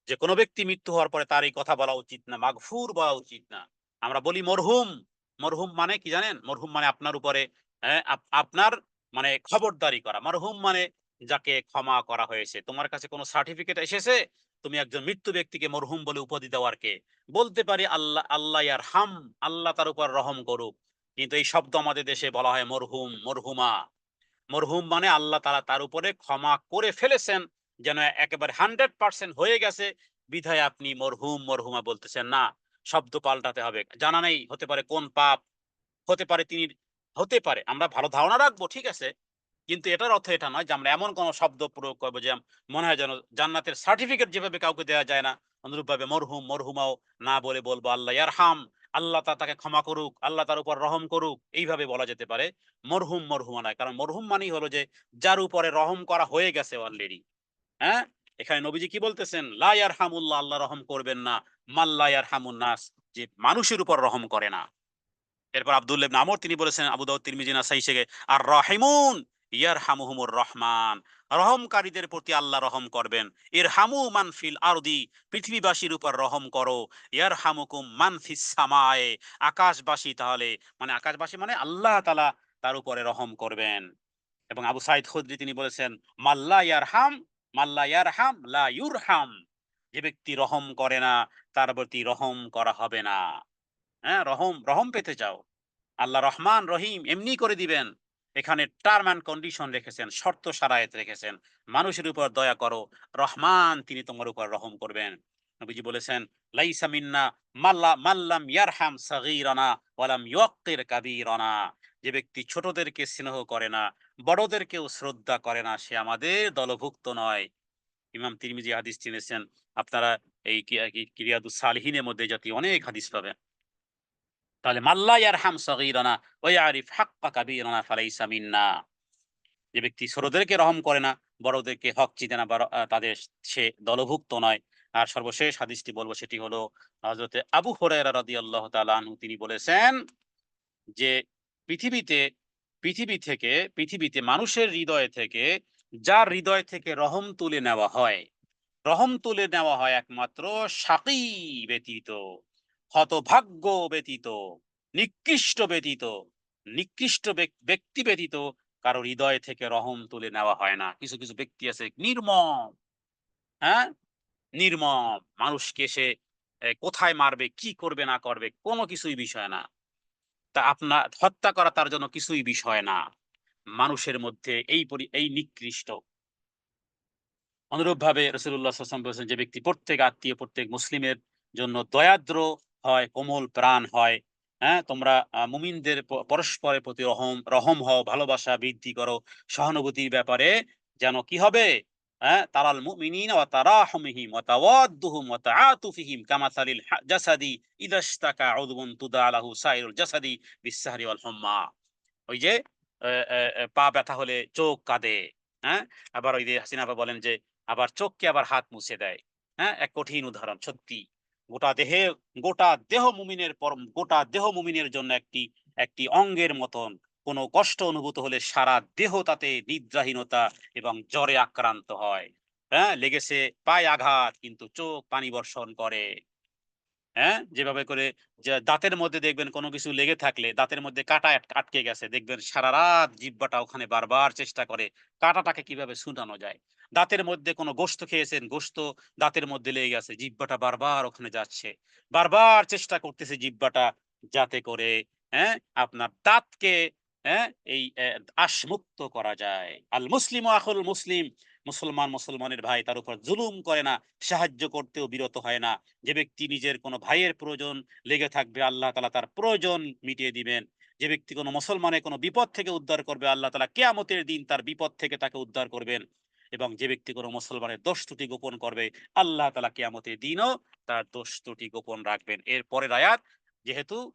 যে কোন ব্যক্তি মৃত্যু হওয়ার পরে তার এই কথা বলা উচিত না, মাগফুর বলা উচিত না। আমরা বলি মরহুম। মরহুম মানে কি জানেন? মরহুম মানে আপনার উপরে আপনার মানে খবরদারি করা। মরহুম মানে যাকে ক্ষমা করা হয়েছে। তোমার কাছে কোন সার্টিফিকেট এসেছে? তুমি একজন মৃত্যু ব্যক্তিকে মরহুম বলে উপাধি দেওয়ার কে? বলতে পারি আল্লাহ, আল্লাহ ইয়ারহাম, আল্লাহ তার উপর রহম করুক। কিন্তু এই শব্দ আমাদের দেশে বলা হয় মরহুম, মরহুমা। মরহুম মানে আল্লাহ তাআলা তার উপরে ক্ষমা করে ফেলেছেন, যেন একেবারে 100% হয়ে গেছে, বিধায় আপনি মরহুম, মরহুমা বলতেছেন না। শব্দ পাল্টাতে হবে। জানা নেই হতে পারে কোন পাপ, হতে পারে তিনি, হতে পারে আমরা ভালো ধারণা রাখবো, ঠিক আছে। কিন্তু এটার অর্থ এটা নয় যে আমরা এমন কোন শব্দ প্রয়োগ করবো যে মনে হয় যেন জান্নাতের সার্টিফিকেট যেভাবে কাউকে দেয়া যায় না, অনুরূপভাবে মরহুম, মরহুমাও না বলে বলবো আল্লাহ ইয়ারহাম, আল্লাহ তাকে ক্ষমা করুক, আল্লাহ তার উপর রহম করুক, এইভাবে বলা যেতে পারে। মরহুম, মরহুমা নয়। কারণ মরহুম মানেই হলো যে যার উপরে রহম করা হয়ে গেছে অলরেডি। হ্যাঁ? এখানে নবীজি কি বলতেছেন? লা ইয়ারহামুল্লাহ, আল্লাহ রহম করবেন না। মান লা ইয়ারহামুন নাস, যে মানুষের উপর রহম করে না। এরপর আব্দুল্লাহ ইবনে আমর তিনি বলেছেন, আবু দাউদ, তিরমিজি, নাসাই থেকে, আর রাহিমুন ইয়ারহামুহুমুর রহমান। রহমকারীদের প্রতি আল্লাহ রহম করবেন। ইরহামু মান ফিল আরদি, পৃথিবীবাসীর উপর রহম করো। ইয়ারহামুকুম মান ফিস সামায়ে, আকাশবাসী তাহলে মানে আকাশবাসী মানে আল্লাহ তাআলা তার উপরে রহম করবেন। এবং আবু সাঈদ খুদরি তিনি বলেছেন, মাল্লা ইয়ারহাম, মাল্লা ইয়ারহাম লা ইউরহাম। যে ব্যক্তি রহম করে না তার প্রতি রহম করা হবে না। হ্যাঁ, রহম, রহম পেতে চাও, আল্লাহ রহমান রহিম এমনি করে দিবেন। এখানে টার্ম অ্যান্ড কন্ডিশন রেখেছেন, শর্ত সারায়েত রেখেছেন। মানুষের উপর দয়া করো, রহমান তিনি তোমার উপর রহম করবেন। নবীজি বলেছেন, লাইসা মিন্না মাল্লাম ইয়ারহাম সাগীরানা ওয়ালাম ইউক্কির কাবীরানা। যে ব্যক্তি ছোটদেরকে স্নেহ করে না, বড়দেরকেও শ্রদ্ধা করে না, সে আমাদের দলভুক্ত নয়। ইমাম তিরমিজি হাদিস চিনেছেন, আপনারা এই কিরিয়াতুস সালিহিনের মধ্যে জাতীয় অনেক হাদিস পাবেন। তাহলে মাল্লা ইয়ারহাম সগীরানা ওয়া ইয়ারিফ হাক্কা কাবীরানা ফালাইসা মিন্না। যে ব্যক্তি ছোটদেরকে রহম করে না, বড়দেরকে হক চিনে না, তাদের সে দলভুক্ত নয়। আর সর্বশেষ হাদিসটি বলবো, সেটি হলো হযরতে আবু হুরায়রা রাদিয়াল্লাহু তাআলা আনহু, তিনি বলেছেন যে পৃথিবীতে পৃথিবীতে মানুষের হৃদয় থেকে, যার হৃদয় থেকে রহম তুলে নেওয়া হয়, রহম তুলে নেওয়া হয় একমাত্র সাকী ব্যতীত, হতভাগ্য ব্যতীত, নিকৃষ্ট ব্যতীত, নিকৃষ্ট ব্যক্তি ব্যতীত কারো হৃদয় থেকে রহম তুলে নেওয়া হয় না। কিছু কিছু ব্যক্তি আছে নির্মম, হ্যাঁ, নির্মম, মানুষকে সে কোথায় মারবে, কি করবে না করবে কোনো কিছুই বিষয় না। তা আপনার হত্যা করা তার জন্য কিছুই বিষয় না। মানুষের মধ্যে এই নিকৃষ্ট। অনুরূপভাবে রাসূলুল্লাহ সাল্লাল্লাহু আলাইহি ওয়াসাল্লাম বলেছেন, যে ব্যক্তি প্রত্যেক আত্মীয়, প্রত্যেক মুসলিমের জন্য দয়াদ্র হয়, কোমল প্রাণ হয়, হ্যাঁ, তোমরা মুমিনদের পরস্পরের প্রতি রহম হও, ভালোবাসা বৃদ্ধি করো, সহানুভূতির ব্যাপারে যেন কি হবে, হ্যাঁ, তারাল মুমিনিনা ওয়া তারাহুমিহিম ওয়া তাওয়াদ্দুহুম ওয়া তাআতুফিহিম কামাসালিল জাসাদি ইযা ইশতাকা উযবুন তুদা লাহু সাইরুল জাসাদি বিসসাহরি ওয়াল হুম্মা। ওই যে পা ব্যথা হলে চোখ কাঁদে, হ্যাঁ? আবার ওই যে হাসিনা আপা বলেন যে আবার চোখকে আবার হাত মুছে দেয়। হ্যাঁ? এক কঠিন উদাহরণ সত্যি। গোটা দেহে গোটা দেহ মুমিনের জন্য একটি অঙ্গের মতন। কোনো কষ্ট অনুভূত হলে সারা দেহ তাতে নিদ্রাহীনতা এবং জ্বরে আক্রান্ত হয়। হ্যাঁ? লেগেছে পায়ে আঘাত, কিন্তু চোখ পানি বর্ষণ করে। হ্যাঁ? যেভাবে করে যে দাঁতের মধ্যে দেখবেন কোনো কিছু লেগে থাকলে, দাঁতের মধ্যে কাঁটা আটকে গেছে। দেখবেন সারারাত জিহ্বাটা ওখানে বারবার চেষ্টা করে কাঁটাটাকে কিভাবে ছুটানো যায়। দাঁতের মধ্যে কোনো গোশত খেয়েছেন, গোশত দাঁতের মধ্যে লেগে গেছে। জিহ্বাটা বারবার ওখানে যাচ্ছে। বারবার চেষ্টা করতেছে জিহ্বাটা, যাতে করে, হ্যাঁ, আপনার দাঁতকে, হ্যাঁ, এই আঁশমুক্ত করা যায়। আল মুসলিমু আখুল মুসলিম। মুসলমান মুসলমানের ভাই, তার উপর জুলুম করে না, সাহায্য করতেও বিরত হয় না। যে ব্যক্তি নিজের কোনো ভাইয়ের প্রয়োজন লেগে থাকবে, আল্লাহ তাআলা তার প্রয়োজন মিটিয়ে দিবেন। যে ব্যক্তি কোনো মুসলমানের কোনো বিপদ থেকে উদ্ধার করবে, আল্লাহ তাআলা কিয়ামতের দিন তার বিপদ থেকে তাকে উদ্ধার করবেন। এবং যে ব্যক্তি কোনো মুসলমানের দোষ ত্রুটি গোপন করবে, আল্লাহ তাআলা কিয়ামতের দিনও তার দোষ ত্রুটি গোপন রাখবেন। এর পরের আয়াত, যেহেতু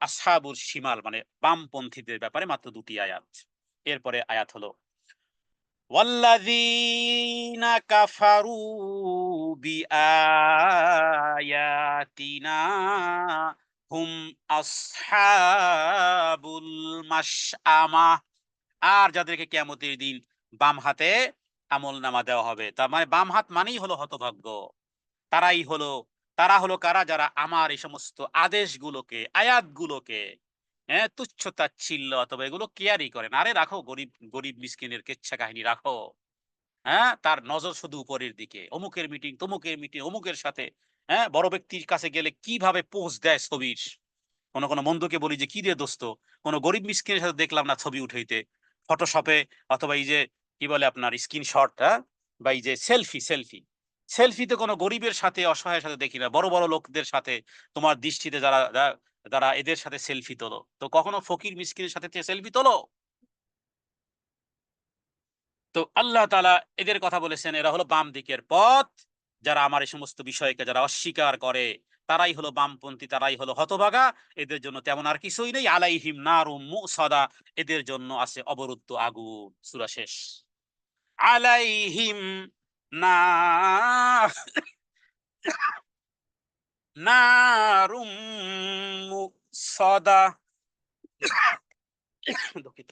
আসহাবুল শিমাল মানে বামপন্থীদের ব্যাপারে মাত্র ২ টি আয়াত। এরপরে আয়াত হলো والذين كفروا بآياتنا هم أصحاب المشأمة। আর যাদেরকে কিয়ামতের দিন বাম হাতে আমলনামা দেওয়া হবে, তার মানে বাম হাত মানেই হলো হতভাগ্য। তারাই হলো তারা হলো কারা? যারা আমার এই সমস্ত আদেশগুলোকে, আয়াতগুলোকে, হ্যাঁ, তুচ্ছ-তাচ্ছিল্য অথবা এগুলো কেয়ারই করে না। আরে রাখো, গরিব গরিব মিসকিনের কেচ্ছা কাহিনী রাখো। হ্যাঁ? তার নজর শুধু উপরের দিকে। অমুকের মিটিং, তমুকের মিটিং, অমুকের সাথে, হ্যাঁ? বড় ব্যক্তির কাছে গেলে কিভাবে পোজ দেয় ছবির। কোন বন্ধুকে বলি যে, "কি রে দোস্ত, কোন গরিব মিসকিনের সাথে দেখলাম না ছবি উঠাইতে। ফটোশপে অথবা এই যে কি বলে আপনার স্ক্রিনশট, হ্যাঁ? বা এই যে সেলফি। সেলফিতে কোন গরিবের সাথে, অসহায়ের সাথে দেখি না। বড়, বড় লোকদের সাথে, তোমার দৃষ্টিতে যারা এদের সাথে সেলফি তোলো। তো কখনো ফকির মিসকিনের সাথে সেলফি তোলো?" তো আল্লাহ তাআলা এদের কথা বলেছেন, এরা হলো বাম দিকের পথ। যারা আমার এই সমস্ত বিষয়কে যারা অস্বীকার করে, তারাই হলো বামপন্থী, তারাই হলো হতভাগা। এদের জন্য তেমন আর কিছুই নেই। আলাইহিম নারুম মুসাদা। এদের জন্য আছে অবরুদ্ধ আগুন। সূরা শেষ। আলাইহিম না নারুম মুসাদা। দুঃখিত।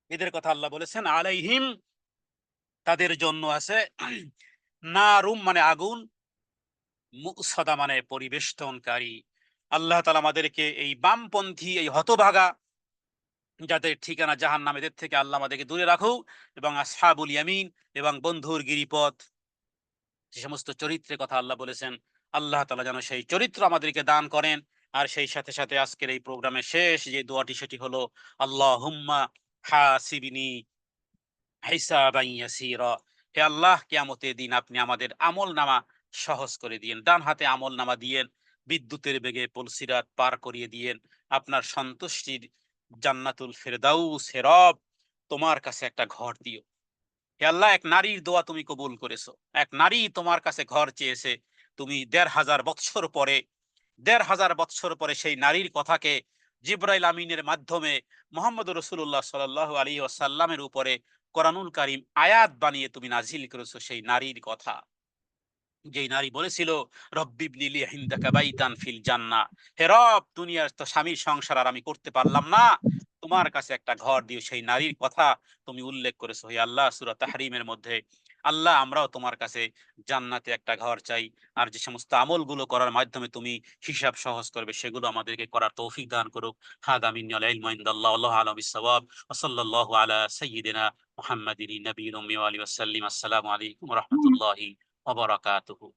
এদের কথা আল্লাহ বলেছেন, আলাইহিম, তাদের জন্য আছে নারুম মানে আগুন, মুসাদা মানে পরিবেষ্টনকারী। আল্লাহ তাআলা আমাদেরকে এই বামপন্থী, এই হতভাগা যাদের ঠিকানা জাহান্নাম, এদের থেকে আল্লাহ আমাদেরকে দূরে রাখুক। এবং আসহাবুল ইয়ামিন এবং বন্ধুর গিরিপথ, যে সমস্ত চরিত্রের কথা আল্লাহ বলেছেন, আল্লাহ তাআলা যেন সেই চরিত্র আমাদেরকে দান করেন। আর সেই সাথে সাথে আজকের এই প্রোগ্রামের শেষ যে দোয়াটি, সেটি হলো আল্লাহুম্মা হাসিবনি হিসাবান ইয়াসীরা। হে আল্লাহ, কিয়ামতের দিন আপনি আমাদের আমলনামা সহজ করে দিয়েন। ডান হাতে আমলনামা দিয়েন, বিদ্যুতের বেগে পুলসিরাত পার করিয়ে দিয়েন। আপনার সন্তুষ্টির জান্নাতুল ফেরদাউস হে রব, তোমার কাছে একটা ঘর দিও। হে আল্লাহ, এক নারীর দোয়া তুমি কবুল করেছো। এক নারী তোমার কাছে ঘর চেয়েছে, তুমি ১,৫০০ বৎসর পরে ১,৫০০ বৎসর পরে সেই নারীর কথাকে জিবরাইল আমিনের মাধ্যমে মুহাম্মদ রাসূলুল্লাহ সাল্লাল্লাহু আলাইহি ওয়াসাল্লামের উপরে কোরআনুল কারীম আয়াত বানিয়ে তুমি নাজিল করেছো সেই নারীর কথা। যেই নারী বলেছিল, রব্বিবনি লি ইনদাকা বাইতান ফিল জান্নাহ, হে রব, দুনিয়ার তো স্বামীর সংসার আর আমি করতে পারলাম না, তোমার কাছে একটা ঘর দিও। সেই নারীর কথা তুমি উল্লেখ করেছো হে আল্লাহ সূরা তাহরিমের মধ্যে। আল্লাহ, আমরাও তোমার কাছে জান্নাতে একটা ঘর চাই। আর যে সমস্ত আমলগুলো করার মাধ্যমে তুমি হিসাব সহজ করবে, সেগুলো আমাদেরকে করার তৌফিক দান করুক। হাদা মিন্নাল ইলমু ইনদাল্লাহ, আল্লাহু আ'লামু বিস-সাওয়াব। ওয়া সাল্লাল্লাহু আলা সাইয়্যিদিনা মুহাম্মাদিন নাবিয়্যিল উম্মি ওয়া আলিহি ওয়া সাল্লিম। আসসালামু আলাইকুম ওয়া রাহমাতুল্লাহি ওয়া বারাকাতুহু।